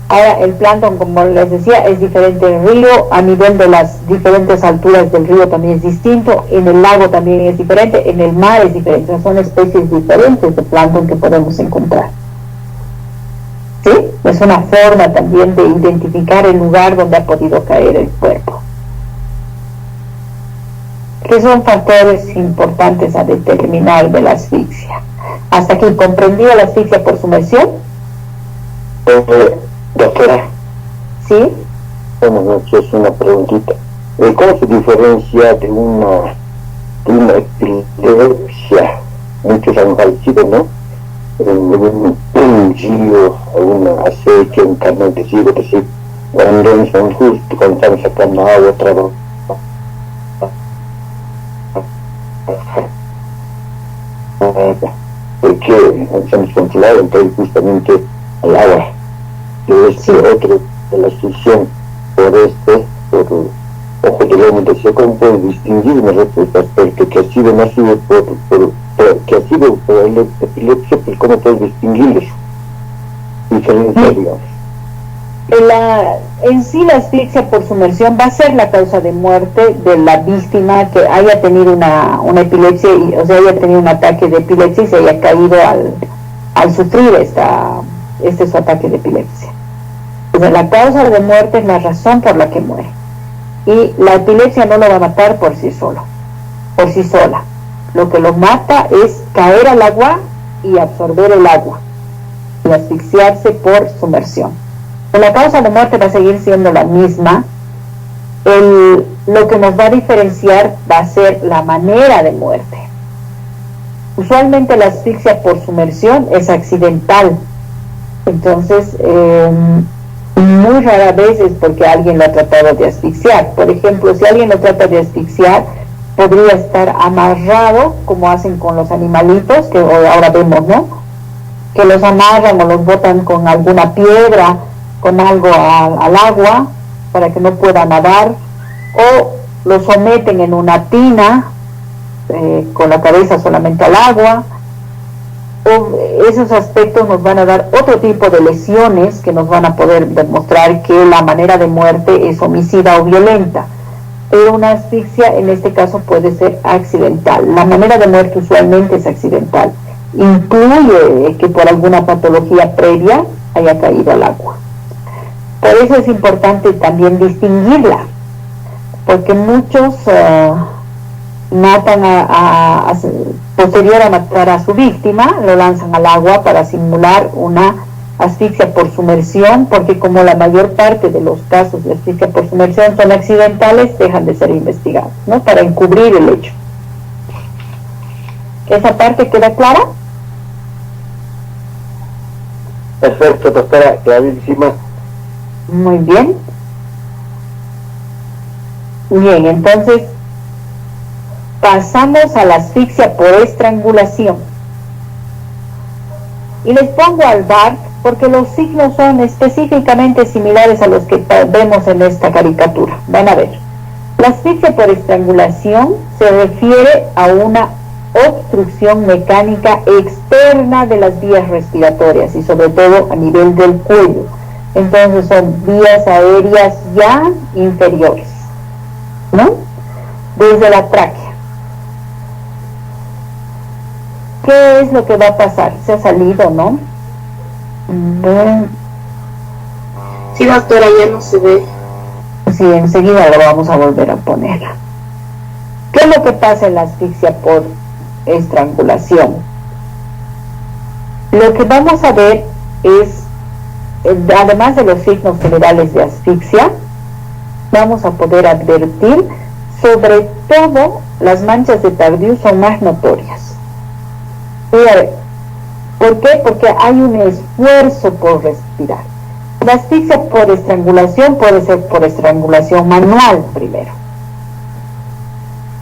Ahora, el plancton, como les decía, es diferente en el río, a nivel de las diferentes alturas del río también es distinto, en el lago también es diferente, en el mar es diferente, son especies diferentes de plancton que podemos encontrar. ¿Sí? Es una forma también de identificar el lugar donde ha podido caer el cuerpo. ¿Qué son factores importantes a determinar de la asfixia? ¿Hasta aquí comprendido la asfixia por sumersión? Doctora, ¿Sí? buenas noches, una preguntita. ¿Cómo se diferencia de una epilepsia? Muchos han fallecido, ¿no? un río, alguna acequia, un canal de ciego, que sí, cuando son justo, cuando estamos sacando agua, otra vez. Porque estamos controlados, entonces justamente el agua, que es otro de la solución por ojo de lomo, decía, ¿cómo puedes distinguir una respuesta? Porque que ha sido nacido que ha sido por la epilepsia, pues ¿cómo puedes distinguirlos? Diferenciar, digamos. En sí la asfixia por sumersión va a ser la causa de muerte de la víctima que haya tenido una epilepsia, o sea, haya tenido un ataque de epilepsia y se haya caído al sufrir este su ataque de epilepsia. Entonces, la causa de muerte es la razón por la que muere. Y la epilepsia no lo va a matar por sí sola. Lo que lo mata es caer al agua y absorber el agua y asfixiarse por sumersión. La causa de muerte va a seguir siendo la misma. Lo que nos va a diferenciar va a ser la manera de muerte. Usualmente la asfixia por sumersión es accidental. Entonces, muy rara vez es porque alguien lo ha tratado de asfixiar. Por ejemplo, si alguien lo trata de asfixiar, podría estar amarrado, como hacen con los animalitos, que ahora vemos, ¿no? Que los amarran o los botan con alguna piedra, con algo al agua, para que no pueda nadar, o los someten en una tina, con la cabeza solamente al agua. Esos aspectos nos van a dar otro tipo de lesiones que nos van a poder demostrar que la manera de muerte es homicida o violenta, pero una asfixia en este caso puede ser accidental. La manera de muerte usualmente es accidental, incluye que por alguna patología previa haya caído al agua. Por eso es importante también distinguirla, porque muchos matan posterior a matar a su víctima, lo lanzan al agua para simular una asfixia por sumersión, porque como la mayor parte de los casos de asfixia por sumersión son accidentales, dejan de ser investigados, ¿no? Para encubrir el hecho. ¿Esa parte queda clara? Perfecto, doctora, clarísima. Muy bien. Bien, entonces pasamos a la asfixia por estrangulación. Y les pongo al BART porque los signos son específicamente similares a los que vemos en esta caricatura. Van a ver. La asfixia por estrangulación se refiere a una obstrucción mecánica externa de las vías respiratorias y sobre todo a nivel del cuello. Entonces son vías aéreas ya inferiores, ¿no? Desde la tráquea. ¿Qué es lo que va a pasar? Se ha salido, ¿no? Sí, doctora, ya no se ve. Sí, enseguida lo vamos a volver a poner. ¿Qué es lo que pasa en la asfixia por estrangulación? Lo que vamos a ver es, además de los signos generales de asfixia, vamos a poder advertir, sobre todo las manchas de Tardieu son más notorias. Y a ver, ¿por qué? Porque hay un esfuerzo por respirar. La asfixia por estrangulación puede ser por estrangulación manual primero.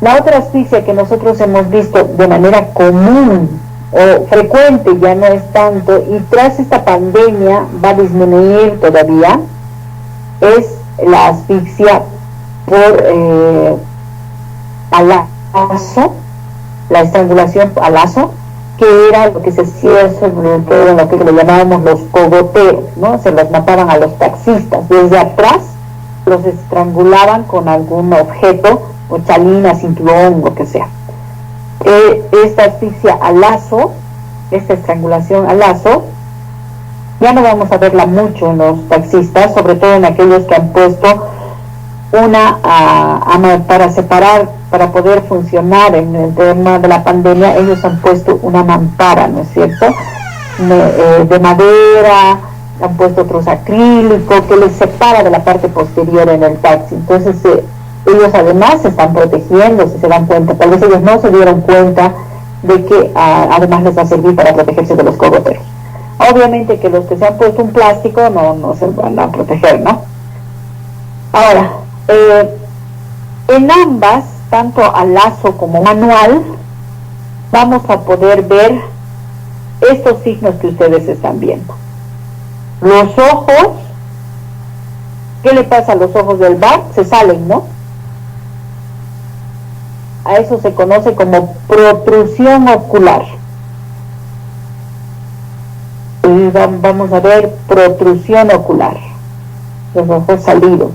La otra asfixia que nosotros hemos visto de manera común o frecuente, ya no es tanto, y tras esta pandemia va a disminuir todavía, es la asfixia por alazo, la estrangulación a lazo, que era lo que se hacía sobre todo en lo que le llamábamos los cogoteos, ¿no? Se los mataban a los taxistas, desde atrás los estrangulaban con algún objeto, o chalina, cinturón, lo que sea. Esta asfixia a lazo, esta estrangulación a lazo, ya no vamos a verla mucho en los taxistas, sobre todo en aquellos que han puesto una para separar, para poder funcionar en el tema de la pandemia. Ellos han puesto una mampara, ¿no es cierto?, de madera, han puesto otros acrílicos que les separa de la parte posterior en el taxi. Entonces ellos además se están protegiendo, si se dan cuenta, tal vez ellos no se dieron cuenta de que además les va a servir para protegerse de los cogoteros. Obviamente que los que se han puesto un plástico no se van a proteger, ¿no? Ahora, en ambas, tanto a lazo como manual, vamos a poder ver estos signos que ustedes están viendo. Los ojos, ¿qué le pasa a los ojos del bar? Se salen, ¿no? A eso se conoce como protrusión ocular. Y vamos a ver protrusión ocular, los ojos salidos.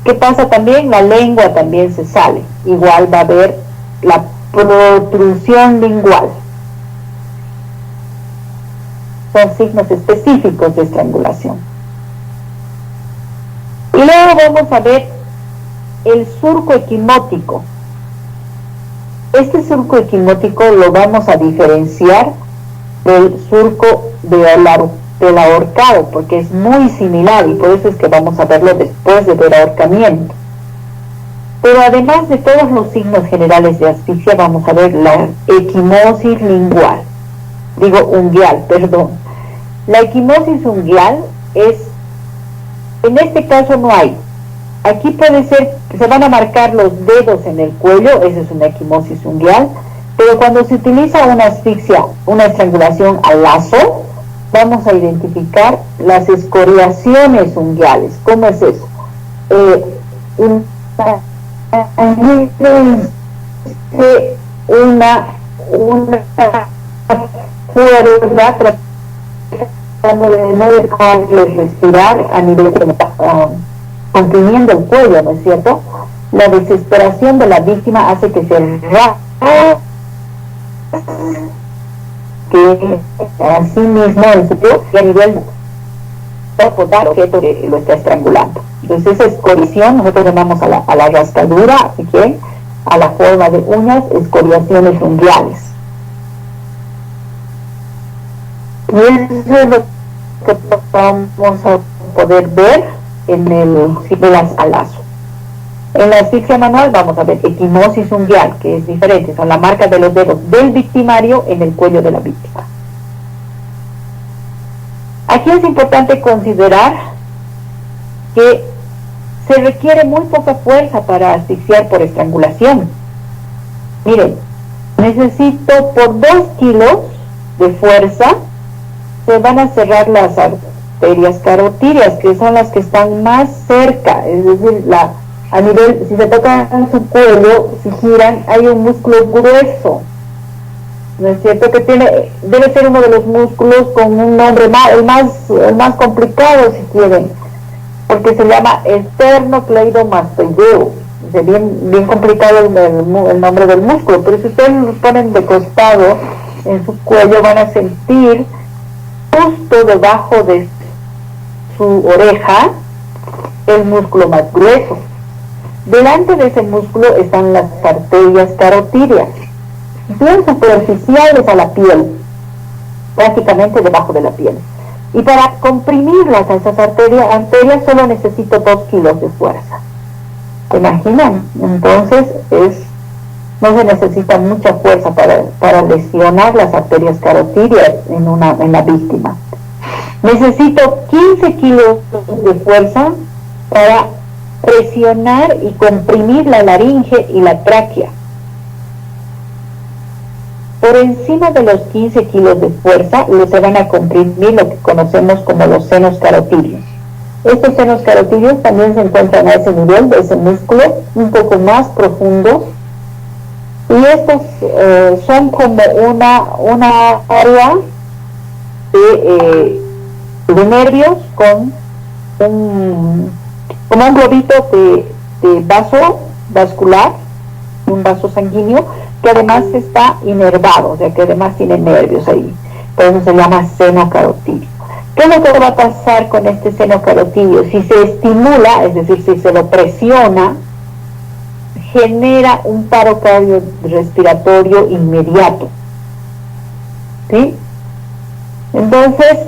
¿Qué pasa también? La lengua también se sale. Igual va a haber la protrusión lingual. Son signos específicos de estrangulación. Y luego vamos a ver el surco equimótico. Este surco equimótico lo vamos a diferenciar del surco del ahorcado, porque es muy similar y por eso es que vamos a verlo después de ver ahorcamiento. Pero además de todos los signos generales de asfixia, vamos a ver la equimosis lingual, unguial, perdón. La equimosis unguial es, en este caso no hay. Aquí puede ser, se van a marcar los dedos en el cuello, esa es una equimosis unguial, pero cuando se utiliza una asfixia, una estrangulación al lazo, vamos a identificar las escoriaciones unguiales. ¿Cómo es eso? Una fuerza tratando de no dejarles respirar a nivel de comprimiendo el cuello, ¿no es cierto? La desesperación de la víctima hace que se que así mismo en su cuerpo y a nivel del objeto que lo está estrangulando. Entonces esa escoriación nosotros llamamos a la rascadura, ¿okay? A la forma de uñas, escoriaciones unguiales. Y eso es lo que vamos a poder ver en el alazo. En la asfixia manual vamos a ver equimosis unguial, que es diferente, son la marca de los dedos del victimario en el cuello de la víctima. Aquí es importante considerar que se requiere muy poca fuerza para asfixiar por estrangulación. Miren, necesito por 2 kilos de fuerza, se van a cerrar las arterias carotídeas, que son las que están más cerca, es decir, a nivel, si se toca en su cuello, si giran, hay un músculo grueso, ¿no es cierto? Que debe ser uno de los músculos con un nombre el más complicado, si quieren, porque se llama esternocleidomastoideo. Es bien complicado el nombre del músculo, pero si ustedes lo ponen de costado en su cuello, van a sentir justo debajo de su oreja el músculo más grueso. Delante de ese músculo están las arterias carotídeas, bien superficiales a la piel, prácticamente debajo de la piel. Y para comprimirlas a esas arterias solo necesito 2 kilos de fuerza. ¿Se imaginan? Entonces no se necesita mucha fuerza para lesionar las arterias carotídeas en la víctima. Necesito 15 kilos de fuerza para presionar y comprimir la laringe y la tráquea. Por encima de los 15 kilos de fuerza se van a comprimir lo que conocemos como los senos carotídeos. Estos senos carotídeos también se encuentran a ese nivel de ese músculo, un poco más profundo, y estos son como una área de nervios con como un globito de vaso vascular, un vaso sanguíneo, que además está inervado, o sea que además tiene nervios ahí, por eso se llama seno carotídeo. ¿Qué es lo que va a pasar con este seno carotídeo? Si se estimula, es decir, si se lo presiona, genera un paro cardiorrespiratorio inmediato, ¿sí? Entonces,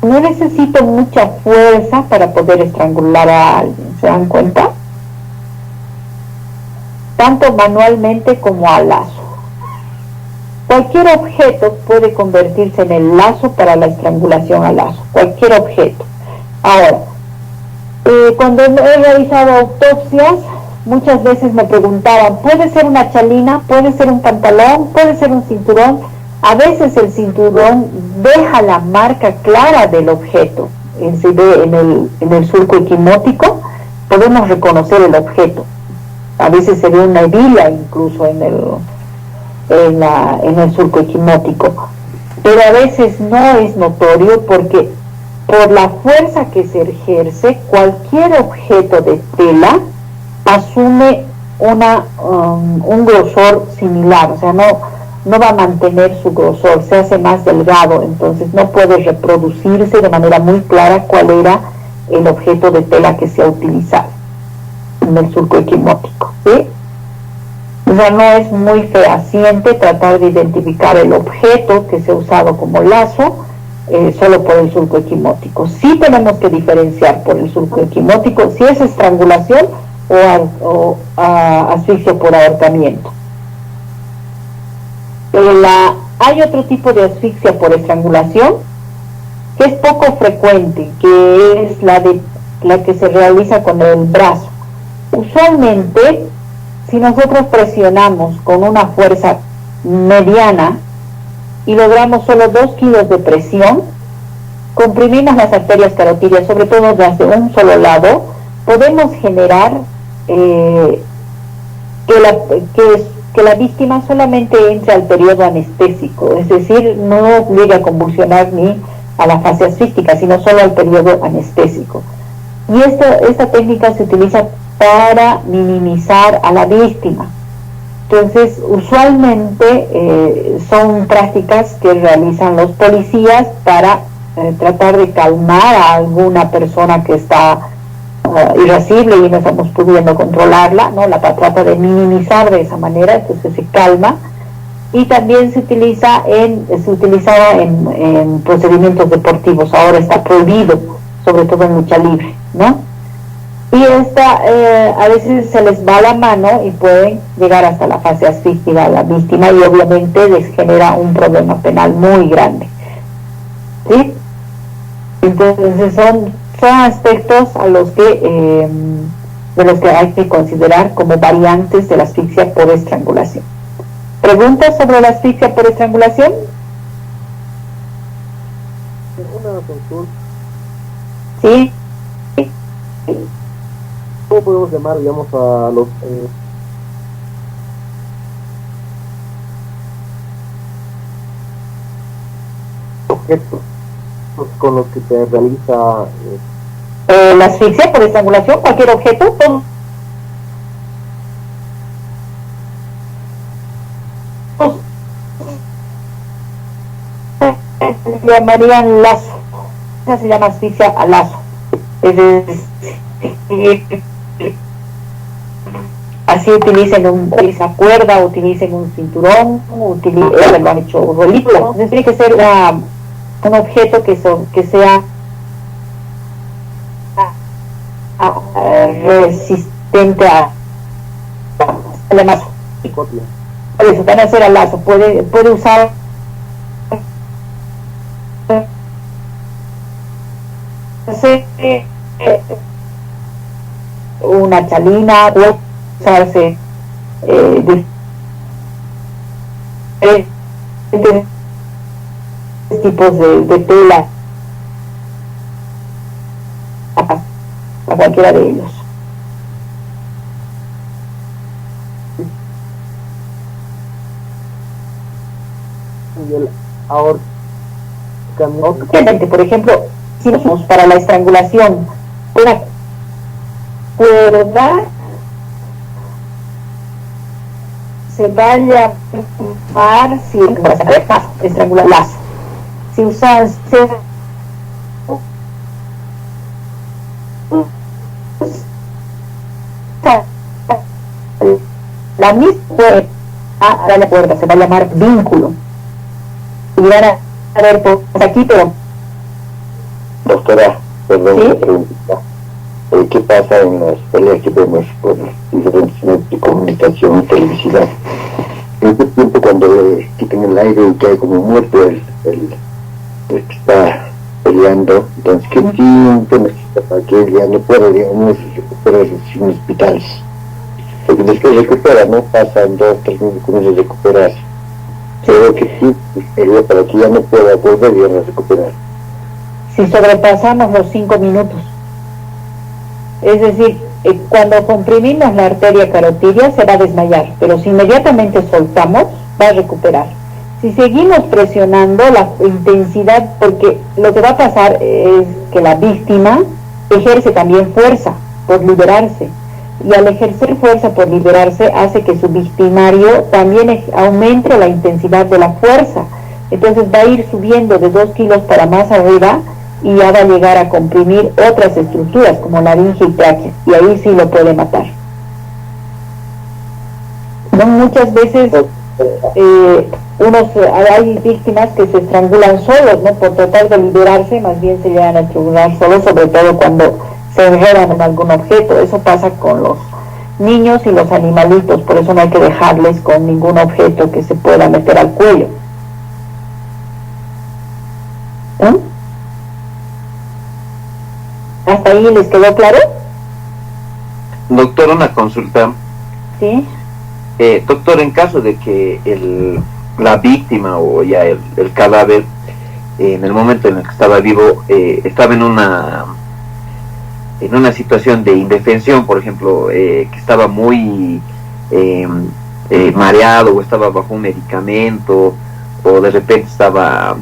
no necesito mucha fuerza para poder estrangular a alguien, ¿se dan cuenta? Tanto manualmente como a lazo. cualquier objeto puede convertirse en el lazo para la estrangulación al lazo, cualquier objeto. Ahora, cuando he realizado autopsias, muchas veces me preguntaban, ¿puede ser una chalina? ¿Puede ser un pantalón? ¿Puede ser un cinturón? A veces el cinturón deja la marca clara del objeto. Se ve en el surco equimótico, podemos reconocer el objeto. A veces se ve una hebilla incluso en el surco equimótico. Pero a veces no es notorio porque por la fuerza que se ejerce, cualquier objeto de tela asume un grosor similar, o sea, no va a mantener su grosor, se hace más delgado, entonces no puede reproducirse de manera muy clara cuál era el objeto de tela que se ha utilizado en el surco equimótico, ¿sí? O sea, no es muy fehaciente tratar de identificar el objeto que se ha usado como lazo solo por el surco equimótico. Sí tenemos que diferenciar por el surco equimótico si es estrangulación o asfixia por ahorcamiento. Hay otro tipo de asfixia por estrangulación que es poco frecuente, que es la que se realiza con el brazo. Usualmente, si nosotros presionamos con una fuerza mediana y logramos solo 2 kilos de presión, comprimimos las arterias carotídeas, sobre todo las de un solo lado, podemos generar que la víctima solamente entre al periodo anestésico, es decir, no obliga a convulsionar ni a la fase asfíctica, sino solo al periodo anestésico. Y esta técnica se utiliza para minimizar a la víctima. Entonces, usualmente son prácticas que realizan los policías para tratar de calmar a alguna persona que está irascible y no estamos pudiendo controlarla, ¿no? La trata de minimizar de esa manera, entonces se calma. Y también se utilizaba en procedimientos deportivos, ahora está prohibido, sobre todo en lucha libre, ¿no? Y a veces se les va la mano y pueden llegar hasta la fase asfíctica a la víctima y obviamente les genera un problema penal muy grande, ¿sí? Entonces son aspectos de los que hay que considerar como variantes de la asfixia por estrangulación. ¿Preguntas sobre la asfixia por estrangulación? Una consulta. Sí. ¿Cómo podemos llamar, digamos, a los objetos con los que se realiza la asfixia por estrangulación? Cualquier objeto, se llamarían lazo. Esa se llama asfixia a lazo. Es decir, así utilicen una cuerda, utilicen un cinturón, lo han hecho rolito. Entonces tiene que ser un objeto que sea resistente a lazo. Por eso van a hacer al lazo. Puede usar una chalina, puede usarse diferentes tipos de tela a cualquiera de ellos. y el ahorcamiento. Por ejemplo, si nos para la estrangulación una cuerda, se va a llamar estrangular lazo. Si usas la misma a la cuerda, se va a llamar vínculo. Y van a ver pues aquí, pero doctora, perdón, ¿sí? una pregunta. ¿Qué pasa en las peleas que vemos por diferentes medios de comunicación y televisión? En este tiempo, cuando chica en el aire y que hay como muerto el que está peleando. Entonces, ¿qué tiempo necesita para que él ya no pueda, digamos, recuperarse sin hospitales? Porque después recupera, ¿no? Pasan 2-3 meses con eso recuperar. Pero que sí, sería para que ya no pueda volver y a recuperar. Si sobrepasamos los 5 minutos. Es decir, cuando comprimimos la arteria carotidia se va a desmayar, pero si inmediatamente soltamos, va a recuperar. Si seguimos presionando la intensidad, porque lo que va a pasar es que la víctima ejerce también fuerza por liberarse, y al ejercer fuerza por liberarse hace que su victimario también aumente la intensidad de la fuerza. Entonces va a ir subiendo de 2 kilos para más arriba y ya va a llegar a comprimir otras estructuras como laringe y tráquea, y ahí sí lo puede matar. ¿No? Muchas veces hay víctimas que se estrangulan solos, ¿no? Por tratar de liberarse, más bien se llegan a estrangular solos, sobre todo cuando se enredan en algún objeto. Eso pasa con los niños y los animalitos, por eso no hay que dejarles con ningún objeto que se pueda meter al cuello. ¿No? ¿Hasta ahí les quedó claro? Doctor, una consulta. Sí. Doctor, en caso de que la víctima o ya el cadáver, en el momento en el que estaba vivo, estaba en una situación de indefensión, por ejemplo, que estaba muy mareado o estaba bajo un medicamento o de repente estaba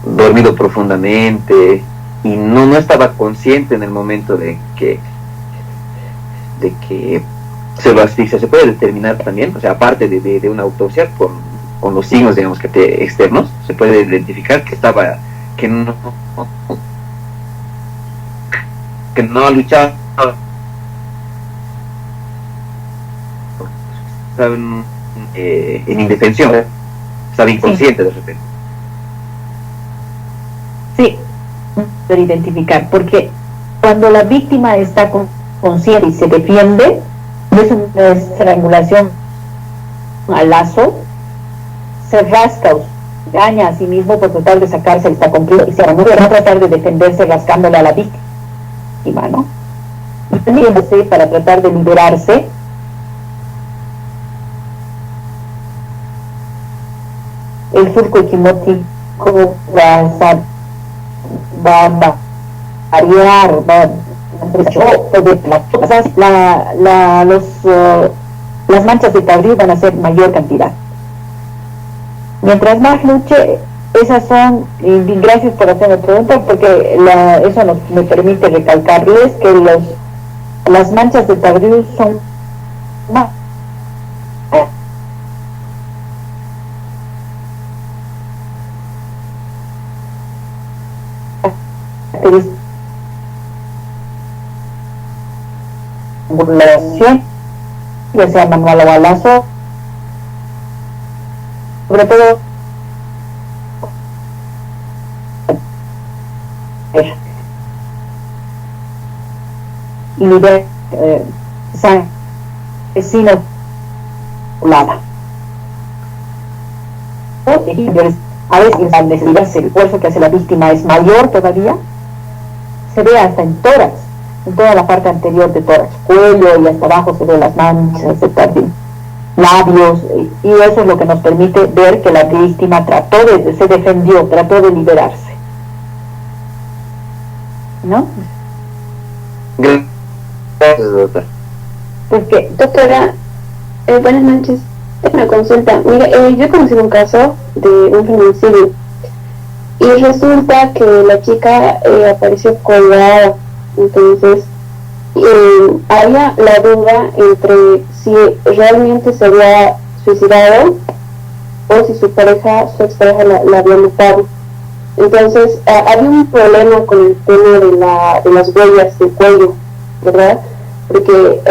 dormido profundamente y no estaba consciente en el momento de que se lo asfixia, se puede determinar también, o sea, aparte de una autopsia con los signos, digamos, externos, se puede identificar que no ha luchado, estaba en indefensión, estaba inconsciente de repente. Sí, poder identificar, porque cuando la víctima está consciente y se defiende, no es una estrangulación al lazo, se rasca o daña a sí mismo por tratar de sacarse el está comprimido y se va a tratar de defenderse rascándole a la víctima, ¿no? Y también para tratar de liberarse, el surco equimótico va a variar, las manchas de cabrillo van a ser mayor cantidad. Mientras más luche, esas son, y gracias por hacerme pregunta, porque eso me permite recalcarles que las manchas de cabrillo son más angulación, ya sea manual o balazo, sobre todo y nivel sangre inoculada. A veces la necesidad, el esfuerzo que hace la víctima es mayor todavía, se ve hasta en tórax, en toda la parte anterior de tórax, cuello y hasta abajo se ven las manchas de cabello, labios, y eso es lo que nos permite ver que la víctima se defendió, trató de liberarse, ¿no? Gracias, doctora. Porque, Doctora, buenas noches. Tengo una consulta. Mira, yo he conocido un caso de un feminicidio y resulta que la chica apareció colgada. Entonces había la duda entre si realmente se había suicidado o si su expareja la había matado. Entonces había un problema con el tema de las huellas del cuello, ¿verdad? Porque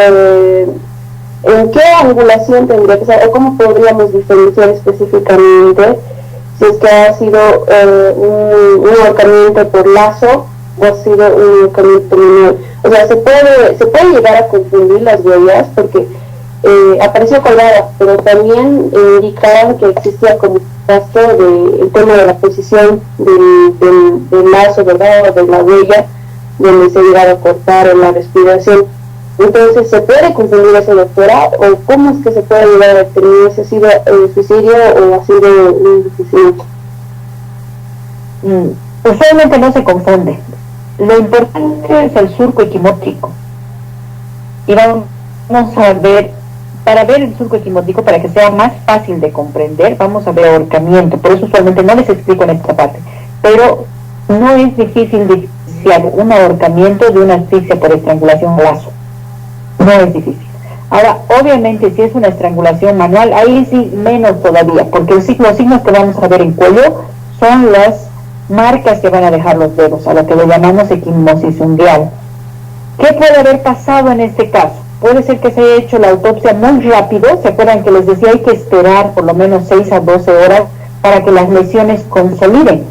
¿en qué angulación tendría que ser o cómo podríamos diferenciar específicamente si es que ha sido un ahorcamiento por lazo o ha sido un ahorcamiento menor? O sea, se puede llegar a confundir las huellas porque apareció colgada, pero también indicaban que existía como caso del tema de la posición del lazo, ¿verdad? O de la huella, donde se llegaba a cortar en la respiración. Entonces, ¿se puede confundir eso, doctora? ¿O cómo es que se puede llegar a determinar si ha sido suicidio o ha sido un asesinato? Usualmente no se confunde. Lo importante es el surco equimótrico. Y vamos a ver, para ver el surco equimótrico, para que sea más fácil de comprender, vamos a ver ahorcamiento. Por eso usualmente no les explico en esta parte. Pero no es difícil diferenciar un ahorcamiento de una asfixia por estrangulación lazo. No es difícil. Ahora, obviamente, si es una estrangulación manual, ahí sí menos todavía, porque los signos que vamos a ver en cuello son las marcas que van a dejar los dedos, a lo que le llamamos equimosis ungueal. ¿Qué puede haber pasado en este caso? Puede ser que se haya hecho la autopsia muy rápido. ¿Se acuerdan que les decía hay que esperar por lo menos 6 a 12 horas para que las lesiones consoliden?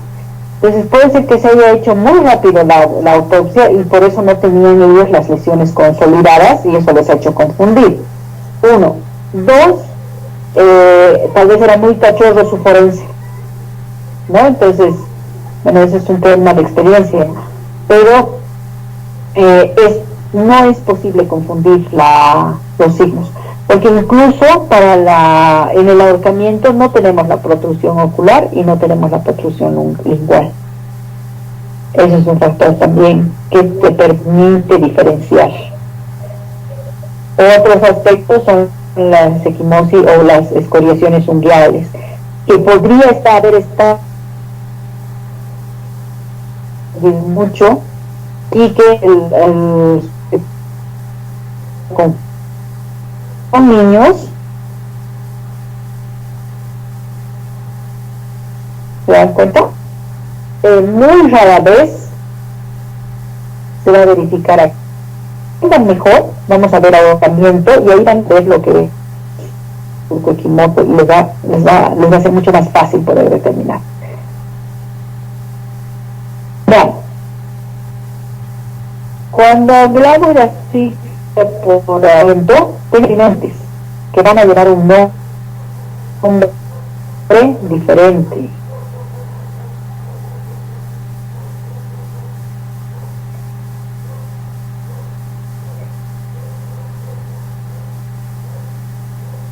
Entonces puede ser que se haya hecho muy rápido la autopsia y por eso no tenían ellos las lesiones consolidadas y eso les ha hecho confundir. 1. 2, tal vez era muy cachorro su forense, ¿no? Entonces, bueno, ese es un tema de experiencia, pero no es posible confundir los signos, porque incluso en el ahorcamiento no tenemos la protrusión ocular y no tenemos la protrusión lingual. Ese es un factor también que te permite diferenciar. Otros aspectos son las equimosis o las escoriaciones unguiales, que podría haber estado mucho y que con niños ¿se dan cuenta? Muy rara vez se va a verificar aquí. Mejor, vamos a ver ahorcamiento y ahí van a ver lo que es surco equimoto y les va a ser mucho más fácil poder determinar. Bueno, cuando hablamos de asfixia por ahorcamiento, tienen que van a llevar un nombre diferente.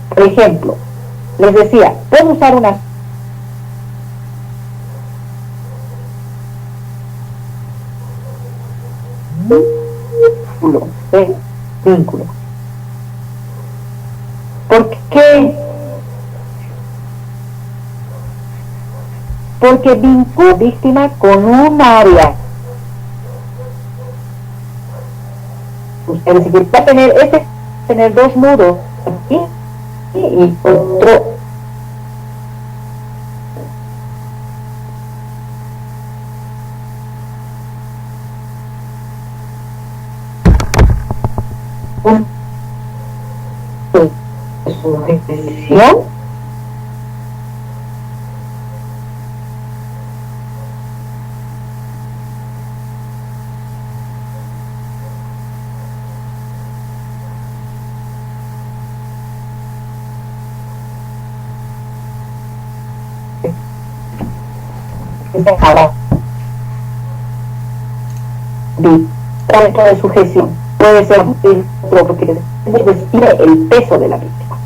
Por ejemplo, les decía, puedo usar una vínculo. ¿Por qué? Porque vincula víctima con un área. Ustedes, si va a tener dos nudos aquí y otro decisión de sujeción puede ser porque describe el peso de la víctima.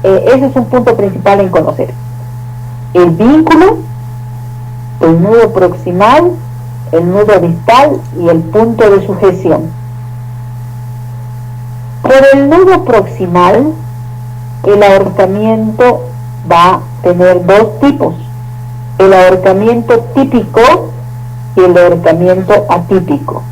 Ese es un punto principal en conocer el vínculo, el nudo proximal, el nudo distal y el punto de sujeción. Por el nudo proximal, el ahorcamiento va a tener dos tipos: el ahorcamiento típico y el ahorcamiento atípico.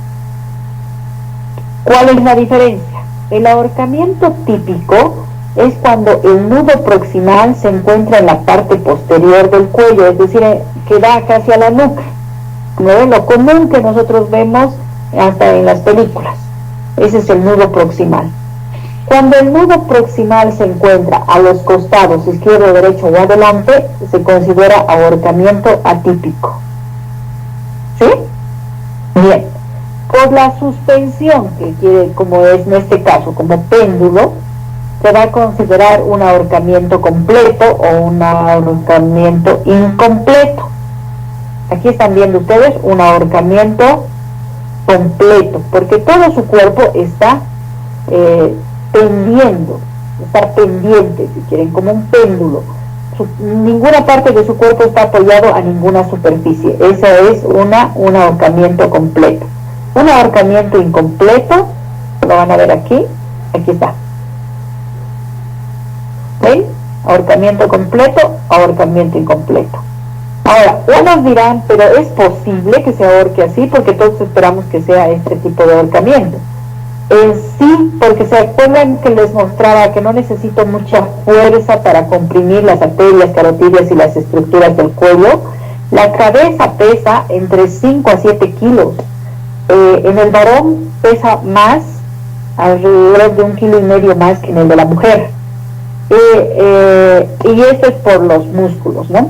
¿Cuál es la diferencia? El ahorcamiento típico es cuando el nudo proximal se encuentra en la parte posterior del cuello, es decir, que da casi a la nuca, ¿no? Lo común que nosotros vemos hasta en las películas. Ese es el nudo proximal. Cuando el nudo proximal se encuentra a los costados, izquierdo, derecho o adelante, se considera ahorcamiento atípico. ¿Sí? Bien. Por la suspensión que quiere, como es en este caso, como péndulo, se va a considerar un ahorcamiento completo o un ahorcamiento incompleto. Aquí están viendo ustedes un ahorcamiento completo, porque todo su cuerpo está pendiendo, está pendiente, si quieren, como un péndulo. Ninguna parte de su cuerpo está apoyado a ninguna superficie. Eso es un ahorcamiento completo. Un ahorcamiento incompleto, lo van a ver aquí está. ¿Ven? Ahorcamiento completo, ahorcamiento incompleto. Ahora, unos dirán, pero es posible que se ahorque así, porque todos esperamos que sea este tipo de ahorcamiento. Sí, porque se acuerdan que les mostraba que no necesito mucha fuerza para comprimir las arterias carotídeas y las estructuras del cuello. La cabeza pesa entre 5 a 7 kilos. En el varón pesa más, alrededor de 1,5 kilos más que en el de la mujer. Y esto es por los músculos, ¿no?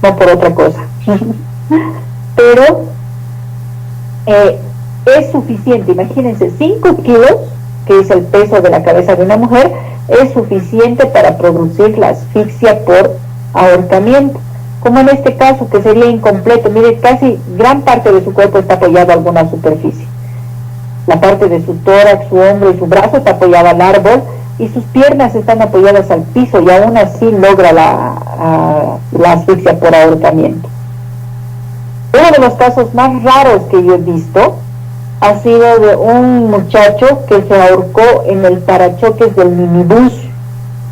No por otra cosa. Pero es suficiente, imagínense, 5 kilos, que es el peso de la cabeza de una mujer, es suficiente para producir la asfixia por ahorcamiento. Como en este caso, que sería incompleto. Mire, casi gran parte de su cuerpo está apoyado a alguna superficie. La parte de su tórax, su hombro y su brazo está apoyada al árbol, y sus piernas están apoyadas al piso, y aún así logra la asfixia por ahorcamiento. Uno de los casos más raros que yo he visto ha sido de un muchacho que se ahorcó en el parachoques del minibús.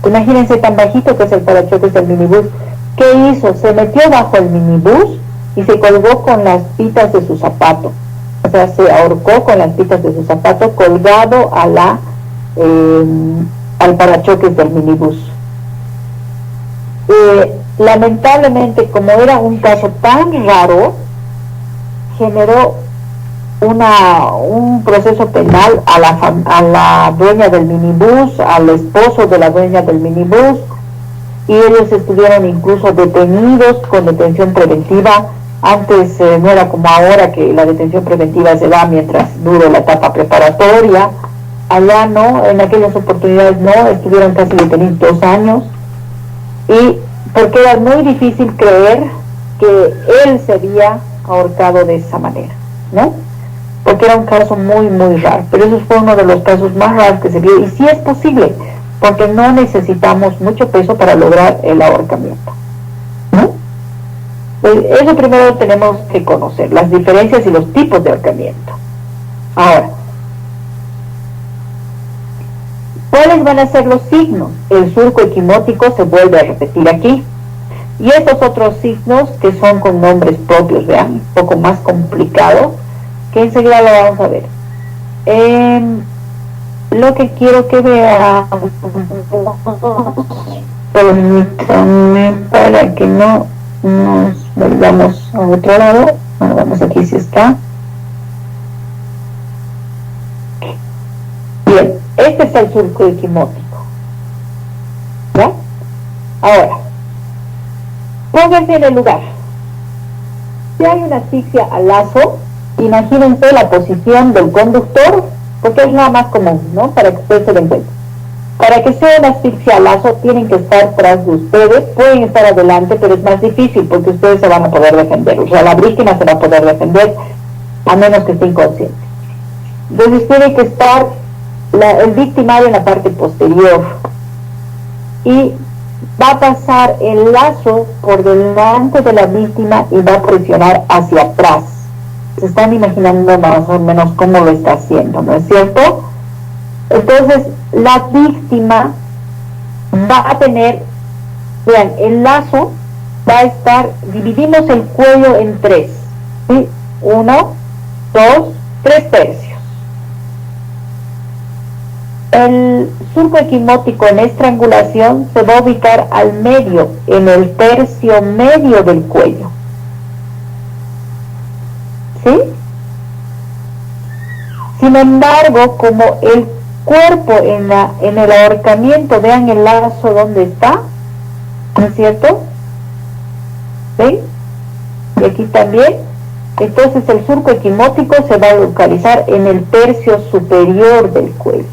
Imagínense tan bajito que es el parachoques del minibús. ¿Qué hizo? Se metió bajo el minibús y se colgó con las pitas de su zapato. O sea, se ahorcó con las pitas de su zapato colgado a al parachoques del minibús. Lamentablemente, como era un caso tan raro, generó un proceso penal a la dueña del minibús, al esposo de la dueña del minibús, y ellos estuvieron incluso detenidos con detención preventiva. Antes no era como ahora, que la detención preventiva se da mientras dure la etapa preparatoria. Allá no, en aquellas oportunidades no, estuvieron casi detenidos 2 años, y porque era muy difícil creer que él se había ahorcado de esa manera, ¿no? Porque era un caso muy, muy raro. Pero eso fue uno de los casos más raros que se vio, y sí es posible, porque no necesitamos mucho peso para lograr el ahorcamiento, ¿no? Pues eso primero tenemos que conocer, las diferencias y los tipos de ahorcamiento. Ahora, ¿cuáles van a ser los signos? El surco equimótico se vuelve a repetir aquí. Y estos otros signos, que son con nombres propios, vean, un poco más complicados, que enseguida lo vamos a ver. Lo que quiero que vean, permítanme para que no nos vayamos a otro lado. Bueno, vamos aquí, si está. Bien, este es el surco equimótico. ¿Ya? Ahora, pónganse en el lugar. Si hay una asfixia al lazo, imagínense la posición del conductor, porque es la más común, ¿no? Para que ustedes se den cuenta. Para que sea una asfixia al lazo, tienen que estar tras de ustedes, pueden estar adelante, pero es más difícil porque ustedes se van a poder defender. O sea, la víctima se va a poder defender a menos que esté inconsciente. Entonces tiene que estar el victimario en la parte posterior, y va a pasar el lazo por delante de la víctima y va a presionar hacia atrás. Se están imaginando más o menos cómo lo está haciendo, ¿no es cierto? Entonces la víctima va a tener, vean, el lazo va a estar, dividimos el cuello en 3, ¿sí? 1, 2, 3 tercios. El surco equimótico en estrangulación se va a ubicar al medio, en el tercio medio del cuello. ¿Sí? Sin embargo, como el cuerpo en el ahorcamiento, vean el lazo donde está, ¿no es cierto? ¿Ven? Y aquí también. Entonces el surco equimótico se va a localizar en el tercio superior del cuello.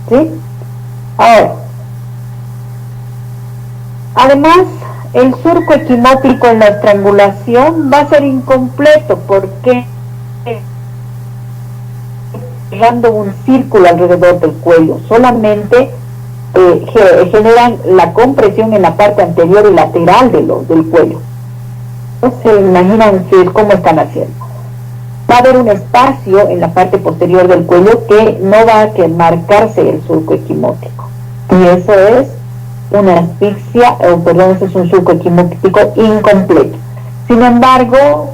¿Sí? Ahora, además, el surco equimótico en la estrangulación va a ser incompleto porque cerrando un círculo alrededor del cuello, solamente generan la compresión en la parte anterior y lateral del cuello. No se imaginan cómo están haciendo. Va a haber un espacio en la parte posterior del cuello que no va a marcarse el surco equimótico. Y eso es una asfixia, eso es un surco equimótico incompleto. Sin embargo,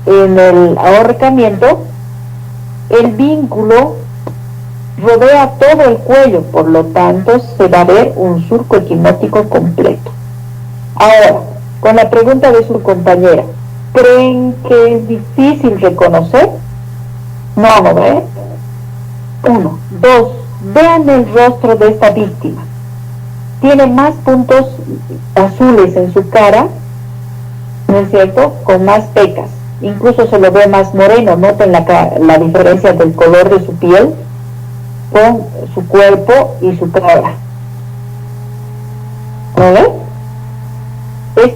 en el ahorcamiento, el vínculo rodea todo el cuello, por lo tanto se va a ver un surco equimótico completo. Ahora, con la pregunta de su compañera, ¿creen que es difícil reconocer? No, ¿no ve? 1, 2, vean el rostro de esta víctima. Tiene más puntos azules en su cara, ¿no es cierto?, con más pecas. Incluso se lo ve más moreno. Noten la diferencia del color de su piel con su cuerpo y su cara. ¿No ves? Es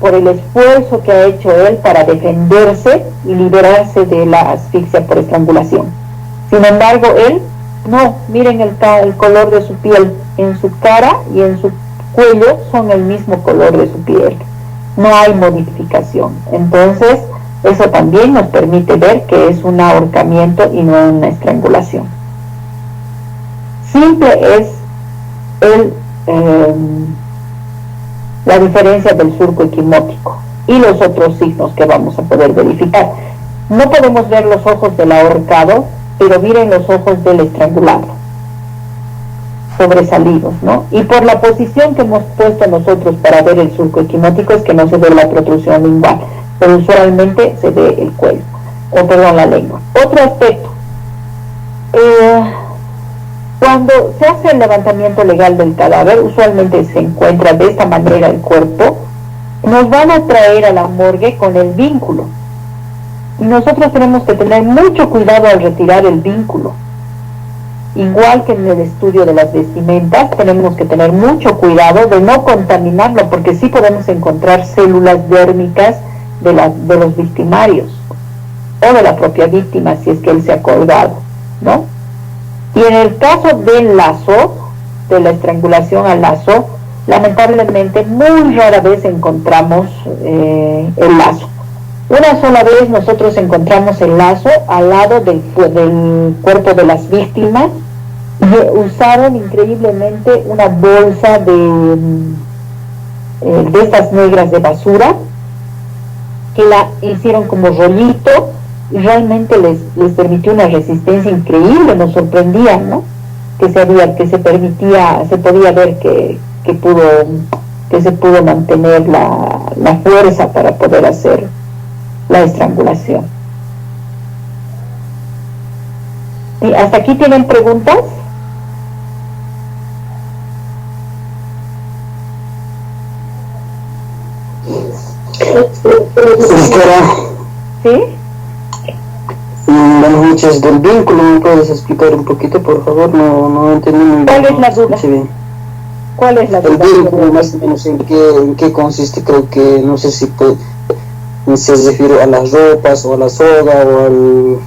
por el esfuerzo que ha hecho él para defenderse y liberarse de la asfixia por estrangulación. Sin embargo, él, no, miren el color de su piel, en su cara y en su cuello son el mismo color de su piel. No hay modificación. Entonces, eso también nos permite ver que es un ahorcamiento y no una estrangulación. Simple es la diferencia del surco equimótico y los otros signos que vamos a poder verificar. No podemos ver los ojos del ahorcado, pero miren los ojos del estrangulado, sobresalidos, ¿no? Y por la posición que hemos puesto nosotros para ver el surco equimótico es que no se ve la protrusión lingual, pero usualmente se ve el cuello, la lengua. Otro aspecto, cuando se hace el levantamiento legal del cadáver, usualmente se encuentra de esta manera el cuerpo, nos van a traer a la morgue con el vínculo. Y nosotros tenemos que tener mucho cuidado al retirar el vínculo. Igual que en el estudio de las vestimentas, tenemos que tener mucho cuidado de no contaminarlo, porque sí podemos encontrar células dérmicas de los victimarios, o de la propia víctima, si es que él se ha colgado, ¿no? Y en el caso del lazo, de la estrangulación al lazo, lamentablemente muy rara vez encontramos el lazo. Una sola vez nosotros encontramos el lazo al lado del cuerpo de las víctimas y usaron increíblemente una bolsa de estas negras de basura que la hicieron como rollito y realmente les permitió una resistencia increíble. Nos sorprendían, ¿no? Que se podía ver que se pudo mantener la fuerza para poder hacer la estrangulación. ¿Y hasta aquí tienen preguntas? ¿Sí? Buenas noches. Del vínculo, ¿me puedes explicar un poquito, por favor? No entendí muy bien. ¿Cuál es la duda? ¿Cuál es la duda? El vínculo, más o menos, ¿en qué consiste? Creo que, no sé si se refiere a las ropas o a la soga o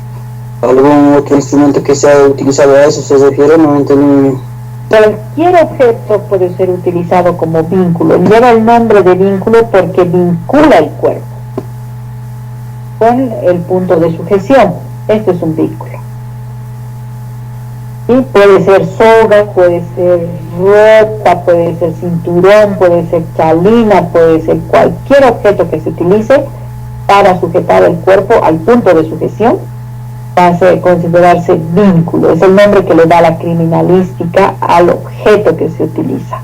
a algún otro instrumento que se ha utilizado. A eso se refiere, no entendí muy bien. Cualquier objeto puede ser utilizado como vínculo. Lleva el nombre de vínculo porque vincula el cuerpo con el punto de sujeción. Este es un vínculo. ¿Sí? Puede ser soga, puede ser ropa, puede ser cinturón, puede ser chalina, puede ser cualquier objeto que se utilice para sujetar el cuerpo al punto de sujeción, va a considerarse vínculo. Es el nombre que le da la criminalística al objeto que se utiliza.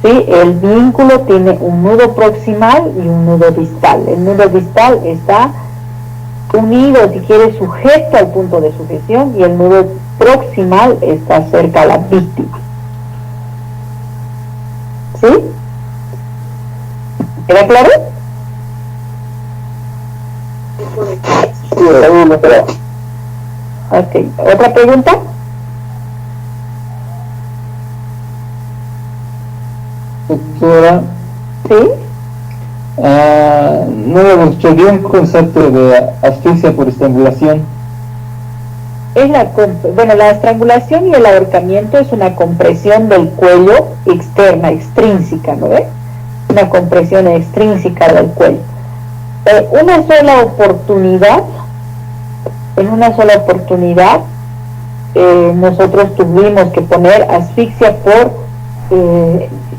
¿Sí? El vínculo tiene un nudo proximal y un nudo distal. El nudo distal está unido, si quiere, sujeto al punto de sujeción, y el nudo proximal está cerca a la víctima. ¿Sí? ¿Queda claro? Sí, no, pero Ok, ¿otra pregunta? Doctora, ¿Sí? no me gustó bien el concepto de asfixia por estrangulación. Es la estrangulación y el ahorcamiento es una compresión del cuello externa, extrínseca, ¿no ves? Una compresión extrínseca del cuello. Una sola oportunidad, en una sola oportunidad, nosotros tuvimos que poner asfixia por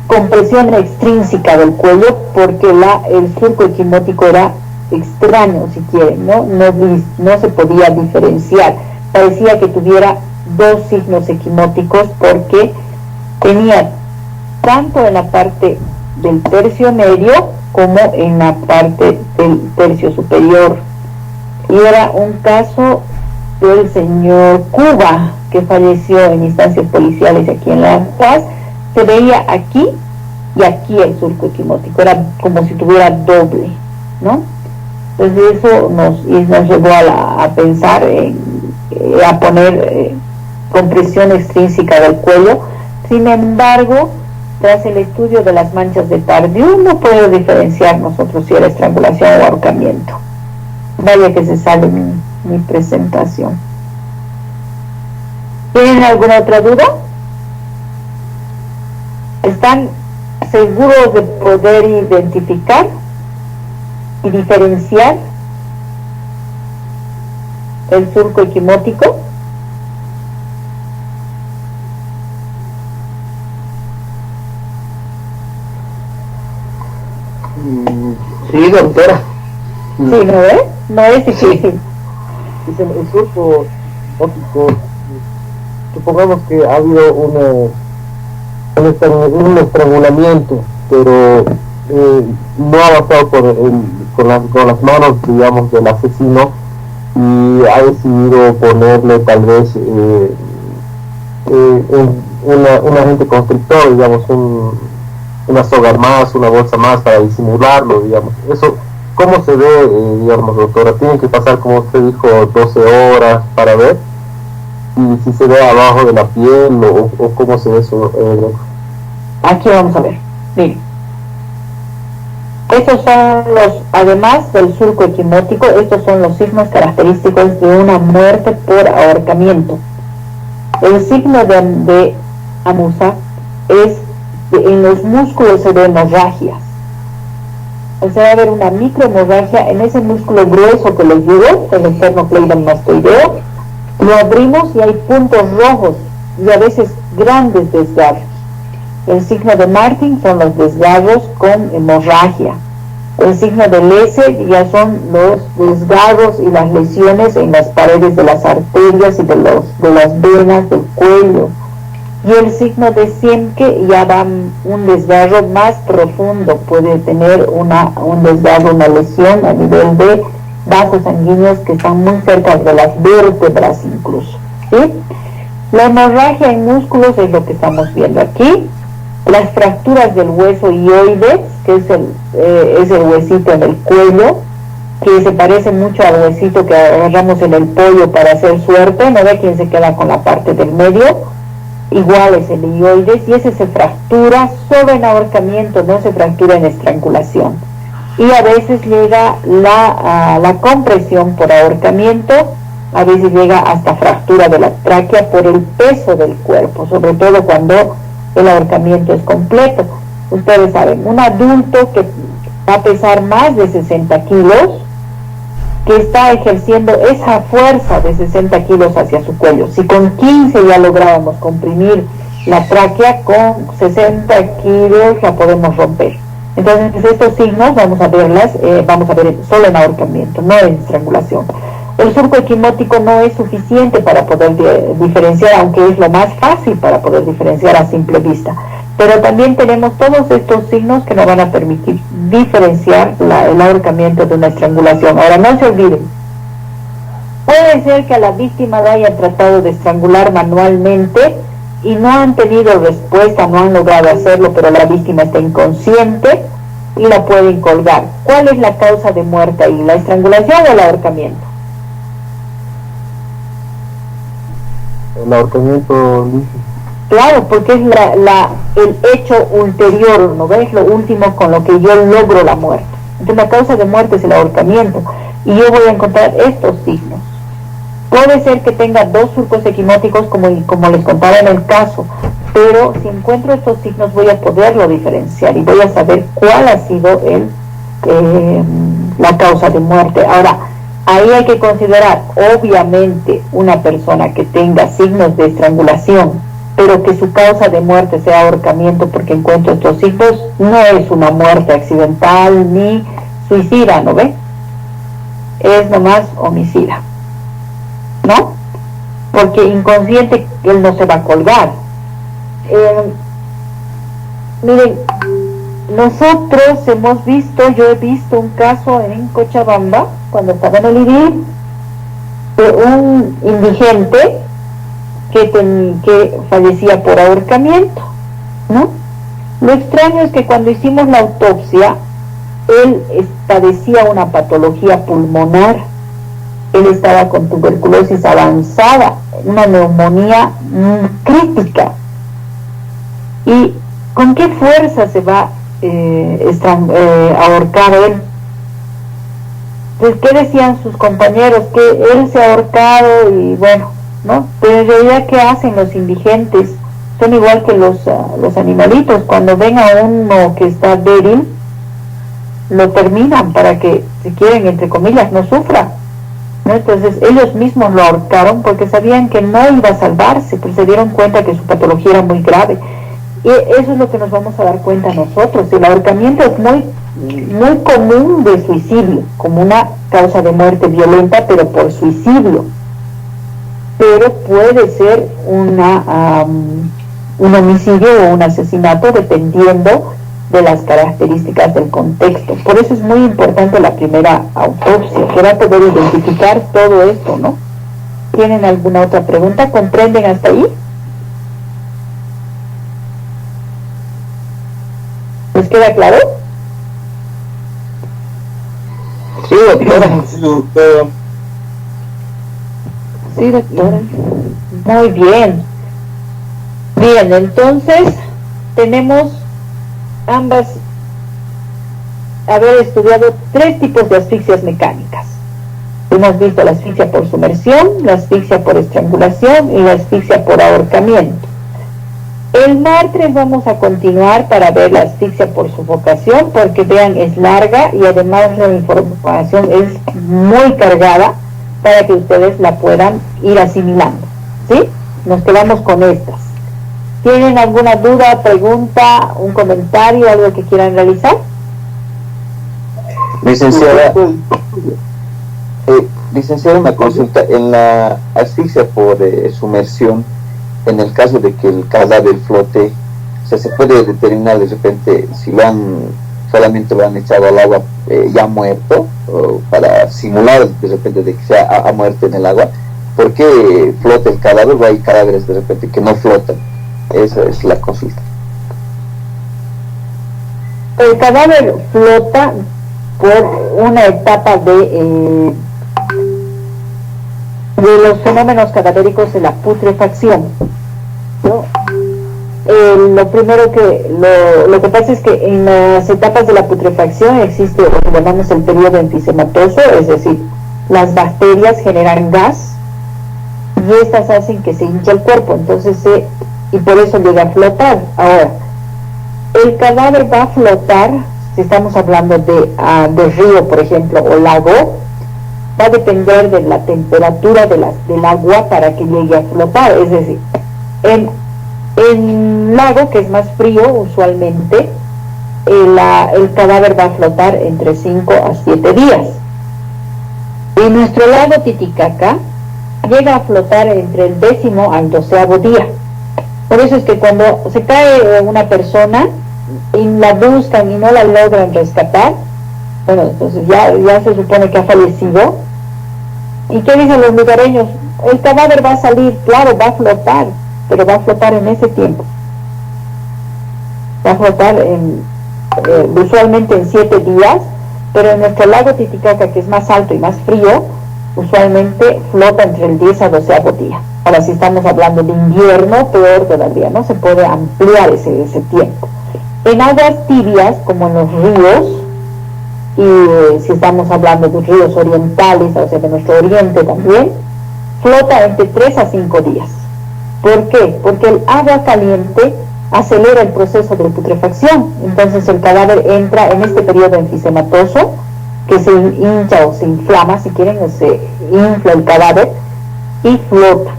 compresión extrínseca del cuello porque el surco equimótico era extraño, si quieren, no se podía diferenciar. Parecía que tuviera dos signos equimóticos porque tenía tanto en la parte del tercio medio como en la parte del tercio superior. Y era un caso del señor Cuba, que falleció en instancias policiales aquí en La Paz. Se veía aquí y aquí el surco equimótico, era como si tuviera doble, ¿no? Entonces eso nos llevó a pensar a poner compresión extrínseca del cuello. Sin embargo, tras el estudio de las manchas de Tardieu, no puedo diferenciar nosotros si era estrangulación o ahorcamiento. Vaya que se sale mi presentación. ¿Tienen alguna otra duda? ¿Están seguros de poder identificar y diferenciar el surco equimótico? sí, doctora. Sí, ¿no es? No es difícil. Dicen, el surco óptico, supongamos que ha habido un estrangulamiento, pero no ha bastado con las manos, digamos, del asesino, y ha decidido ponerle tal vez un agente constrictor, digamos, una soga más, una bolsa más para disimularlo, digamos. Eso, ¿cómo se ve, digamos, doctora? ¿Tienen que pasar, como usted dijo, 12 horas para ver? Y si se ve abajo de la piel o cómo se ve eso. Aquí vamos a ver. Miren. Estos son además del surco equimótico, estos son los signos característicos de una muerte por ahorcamiento. El signo de Amusa es en los músculos se ven hemorragias. O sea, va a haber una microhemorragia en ese músculo grueso que les digo, el esternocleidomastoideo. Lo abrimos y hay puntos rojos y a veces grandes desgarros. El signo de Martin son los desgarros con hemorragia. El signo de Lesse ya son los desgarros y las lesiones en las paredes de las arterias y de las venas del cuello. Y el signo de Siemke ya va un desgarro más profundo, puede tener un desgarro, una lesión a nivel de vasos sanguíneos que están muy cerca de las vértebras incluso, ¿sí? La hemorragia en músculos es lo que estamos viendo aquí. Las fracturas del hueso hioides, que es el huesito en el cuello, que se parece mucho al huesito que agarramos en el pollo para hacer suerte, no ve quién se queda con la parte del medio, igual es el hioides, y ese se fractura solo en ahorcamiento, no se fractura en estrangulación. Y a veces llega la compresión por ahorcamiento, a veces llega hasta fractura de la tráquea por el peso del cuerpo, sobre todo cuando el ahorcamiento es completo. Ustedes saben, un adulto que va a pesar más de 60 kilos, que está ejerciendo esa fuerza de 60 kilos hacia su cuello. Si con 15 ya lográbamos comprimir la tráquea, con 60 kilos la podemos romper. Entonces estos signos vamos a ver solo en ahorcamiento, no en estrangulación. El surco equimótico no es suficiente para poder diferenciar, aunque es lo más fácil para poder diferenciar a simple vista. Pero también tenemos todos estos signos que nos van a permitir diferenciar el ahorcamiento de una estrangulación. Ahora, no se olviden, puede ser que a la víctima la hayan tratado de estrangular manualmente y no han tenido respuesta, no han logrado hacerlo, pero la víctima está inconsciente, y la pueden colgar. ¿Cuál es la causa de muerte ahí? ¿La estrangulación o el ahorcamiento? El ahorcamiento, dice. Claro, porque es el hecho ulterior, ¿no ves? Lo último con lo que yo logro la muerte. Entonces la causa de muerte es el ahorcamiento. Y yo voy a encontrar estos signos. Puede ser que tenga dos surcos equinóticos, como les contaba en el caso, pero si encuentro estos signos voy a poderlo diferenciar y voy a saber cuál ha sido la causa de muerte. Ahora, ahí hay que considerar, obviamente, una persona que tenga signos de estrangulación, pero que su causa de muerte sea ahorcamiento porque encuentro estos signos, no es una muerte accidental ni suicida, ¿no ve? Es nomás homicida, ¿no? Porque inconsciente él no se va a colgar. Miren, nosotros yo he visto un caso en Cochabamba, cuando estaba en el IDIR, de un indigente que fallecía por ahorcamiento, ¿no? Lo extraño es que cuando hicimos la autopsia, él padecía una patología pulmonar, él estaba con tuberculosis avanzada, una neumonía crítica. ¿Y con qué fuerza se va a ahorcar él? Pues, ¿qué decían sus compañeros? Que él se ha ahorcado y bueno, ¿no? Pero en realidad, ¿qué hacen los indigentes? Son igual que los animalitos. Cuando ven a uno que está débil, lo terminan para que, si quieren, entre comillas, no sufra, ¿no? Entonces ellos mismos lo ahorcaron porque sabían que no iba a salvarse, pero se dieron cuenta que su patología era muy grave. Y eso es lo que nos vamos a dar cuenta nosotros. El ahorcamiento es muy, muy común de suicidio, como una causa de muerte violenta, pero por suicidio. Pero puede ser un homicidio o un asesinato dependiendo de las características del contexto. Por eso es muy importante la primera autopsia, para poder identificar todo esto, ¿no? ¿Tienen alguna otra pregunta? ¿Comprenden hasta ahí? ¿Les queda claro? Sí, doctora. Sí, doctora. Muy bien. Bien, entonces tenemos ambas haber estudiado tres tipos de asfixias mecánicas. Hemos visto la asfixia por sumersión, la asfixia por estrangulación y la asfixia por ahorcamiento. El martes vamos a continuar para ver la asfixia por sufocación, porque vean, es larga y además la información es muy cargada para que ustedes la puedan ir asimilando, ¿sí? Nos quedamos con estas. ¿Tienen alguna duda, pregunta, un comentario, algo que quieran realizar? Licenciada, una consulta. En la asfixia por sumersión, en el caso de que el cadáver flote, o sea, se puede determinar de repente si solamente lo han echado al agua ya muerto, o para simular de repente de que sea ha muerto en el agua. ¿Por qué flota el cadáver o hay cadáveres de repente que no flotan? Esa es la consulta. El cadáver flota por una etapa de los fenómenos cadavéricos de la putrefacción, ¿no? Lo primero lo que pasa es que en las etapas de la putrefacción existe lo que llamamos el periodo enfisematoso, es decir, las bacterias generan gas y estas hacen que se hinche el cuerpo, entonces y por eso llega a flotar. Ahora, el cadáver va a flotar, si estamos hablando de río, por ejemplo, o lago, va a depender de la temperatura del agua para que llegue a flotar. Es decir, en lago, que es más frío usualmente, el cadáver va a flotar entre 5 a 7 días. En nuestro lago Titicaca llega a flotar entre el 10º al 12º día. Por eso es que cuando se cae una persona y la buscan y no la logran rescatar, bueno, entonces ya se supone que ha fallecido. ¿Y qué dicen los lugareños? El cadáver va a salir, claro, va a flotar, pero va a flotar en ese tiempo. Va a flotar usualmente en 7 días, pero en nuestro lago Titicaca, que es más alto y más frío, usualmente flota entre el 10 a 12 día. Ahora, si estamos hablando de invierno, peor todavía, ¿no? Se puede ampliar ese tiempo. En aguas tibias, como en los ríos, y si estamos hablando de ríos orientales, o sea, de nuestro oriente también, flota entre 3 a 5 días. ¿Por qué? Porque el agua caliente acelera el proceso de putrefacción, entonces el cadáver entra en este periodo enfisematoso, que se hincha o se inflama, si quieren, o se infla el cadáver y flota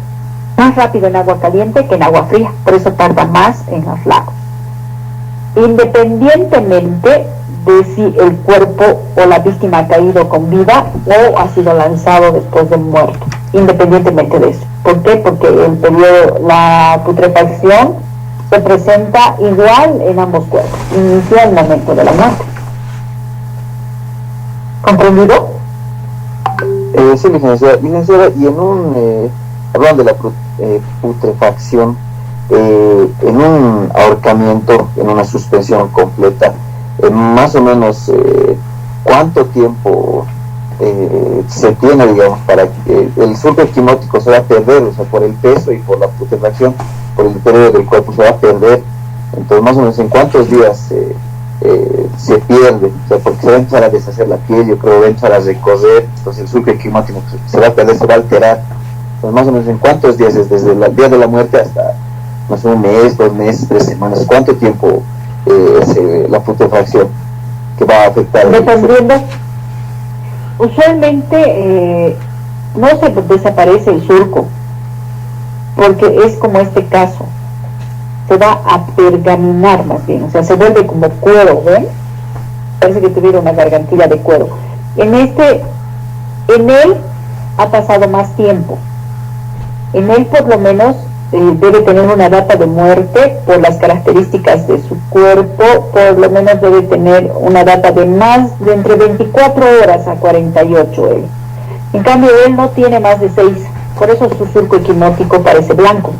más rápido en agua caliente que en agua fría, por eso tarda más en los lagos. Independientemente de si el cuerpo o la víctima ha caído con vida o ha sido lanzado después de muerto, independientemente de eso. ¿Por qué? Porque el periodo, la putrefacción se presenta igual en ambos cuerpos, inicia el momento de la muerte. ¿Comprendido? Sí, licenciada, y en un, hablando de la putrefacción, en un ahorcamiento, en una suspensión completa, más o menos, ¿cuánto tiempo se tiene, digamos, para que el surco equimótico se va a perder, o sea, por el peso y por la putrefacción, por el deterioro del cuerpo se va a perder? Entonces, más o menos, ¿en cuántos días se pierde? O sea, porque se va a empezar a deshacer la piel, yo creo, va a empezar a recorrer, entonces el surco equimótico se va a perder, se va a alterar. Entonces, más o menos, ¿en cuántos días? Desde el día de la muerte hasta, no sé, 1 mes, 2 meses, 3 semanas, ¿cuánto tiempo la putrefacción que va a afectar? Dependiendo, usualmente no se desaparece el surco, porque es como este caso, se va a pergaminar más bien, o sea, se vuelve como cuero, ¿ven? Parece que tuviera una gargantilla de cuero. En él ha pasado más tiempo, en él por lo menos debe tener una data de muerte por las características de su cuerpo, por lo menos debe tener una data de más de entre 24 horas a 48 él. En cambio él no tiene más de 6, por eso su surco equimótico parece blanco,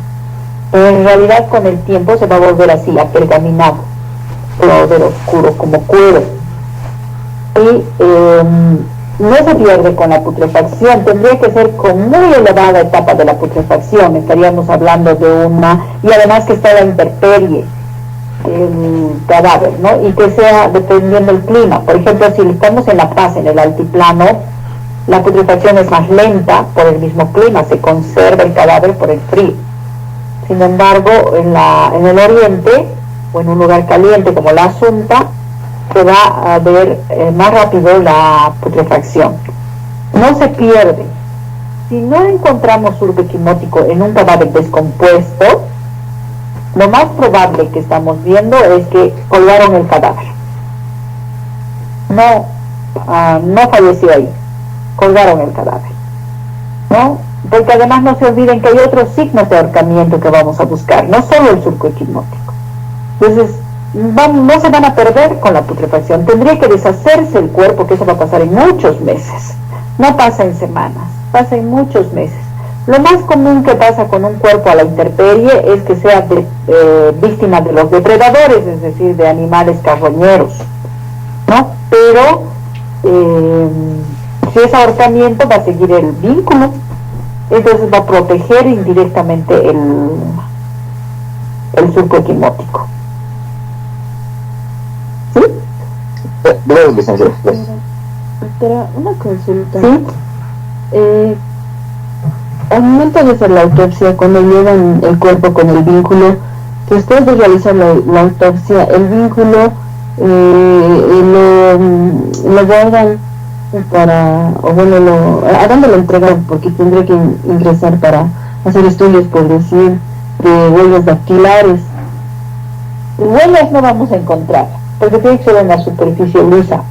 pero en realidad con el tiempo se va a volver así, apergaminado, se va a volver oscuro como cuero. Y no se pierde con la putrefacción, tendría que ser con muy elevada etapa de la putrefacción, estaríamos hablando de una, y además que está la intemperie el cadáver, ¿no? Y que sea dependiendo del clima. Por ejemplo, si estamos en La Paz, en el altiplano, la putrefacción es más lenta por el mismo clima, se conserva el cadáver por el frío. Sin embargo, en el oriente, o en un lugar caliente como la Asunta, se va a ver más rápido la putrefacción. No se pierde. Si no encontramos surco equimótico en un cadáver descompuesto, lo más probable que estamos viendo es que colgaron el cadáver. No falleció ahí, colgaron el cadáver, ¿no? Porque además no se olviden que hay otros signos de ahorcamiento que vamos a buscar, no solo el surco equimótico. Entonces, no se van a perder con la putrefacción, tendría que deshacerse el cuerpo, que eso va a pasar en muchos meses, no pasa en semanas, pasa en muchos meses. Lo más común que pasa con un cuerpo a la intemperie es que sea víctima de los depredadores, es decir, de animales carroñeros, ¿no? Pero si es ahorcamiento va a seguir el vínculo, entonces va a proteger indirectamente el surco equimótico. ¿Sí? Gracias, licenciada. Doctora, una consulta. ¿Sí? Al momento de hacer la autopsia, cuando llevan el cuerpo con el vínculo, después de realizar la autopsia, el vínculo lo guardan ¿a dónde lo entregan? Porque tendré que ingresar para hacer estudios, por decir, de huellas dactilares. Huellas no vamos a encontrar, porque tiene que ser en la superficie lisa,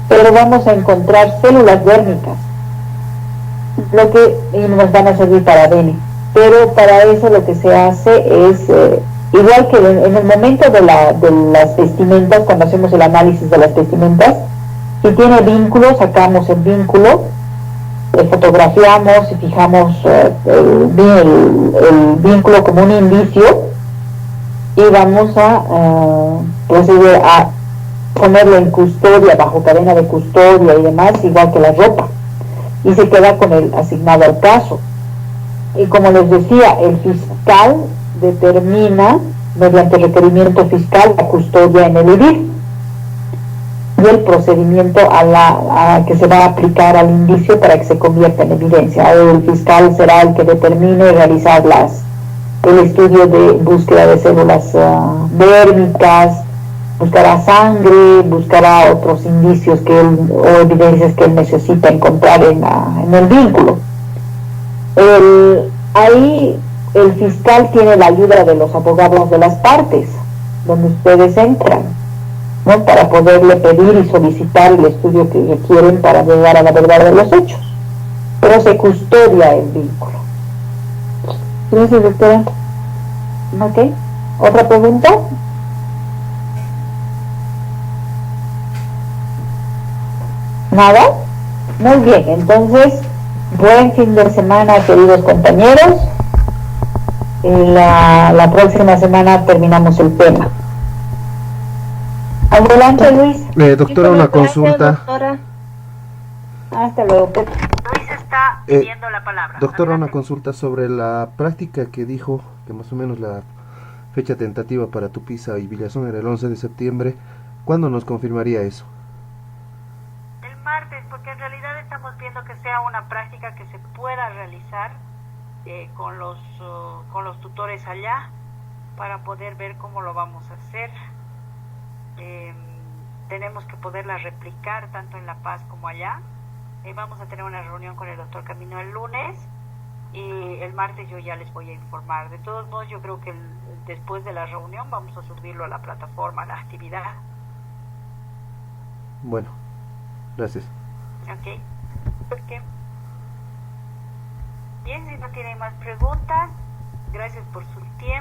pero vamos a encontrar células dérmicas, y nos van a servir para ADN. Pero para eso lo que se hace es, igual que en el momento de las vestimentas, cuando hacemos el análisis de las vestimentas, si tiene vínculo, sacamos el vínculo, fotografiamos y fijamos el vínculo como un indicio, y vamos a proceder a ponerlo en custodia, bajo cadena de custodia y demás, igual que la ropa, y se queda con el asignado al caso. Y como les decía, el fiscal determina mediante requerimiento fiscal la custodia en el IDIR y el procedimiento a que se va a aplicar al indicio para que se convierta en evidencia. El fiscal será el que determine realizar el estudio de búsqueda de células dérmicas, buscará sangre, buscará otros indicios o evidencias que él necesita encontrar en el vínculo. Ahí el fiscal tiene la ayuda de los abogados de las partes, donde ustedes entran, ¿no?, para poderle pedir y solicitar el estudio que requieren para llegar a la verdad de los hechos. Pero se custodia el vínculo. Gracias, doctora. ¿Ok? ¿Otra pregunta? ¿Nada? Muy bien, entonces, buen fin de semana, queridos compañeros. La próxima semana terminamos el tema. Adelante, Luis. Doctora, una consulta. Doctora. Hasta luego, Pepe. Luis está pidiendo la palabra. Doctora, Adelante. una consulta sobre la práctica que dijo que más o menos la fecha tentativa para Tupiza y Villazón era el 11 de septiembre. ¿Cuándo nos confirmaría eso? El martes, porque en realidad estamos viendo que sea una práctica que se pueda realizar con los tutores allá, para poder ver cómo lo vamos a hacer. Tenemos que poderla replicar tanto en La Paz como allá. Vamos a tener una reunión con el doctor Camino el lunes y el martes yo ya les voy a informar. De todos modos, yo creo que después de la reunión vamos a subirlo a la plataforma, a la actividad. Bueno, gracias. Ok. Porque bien, si no tienen más preguntas, gracias por su tiempo.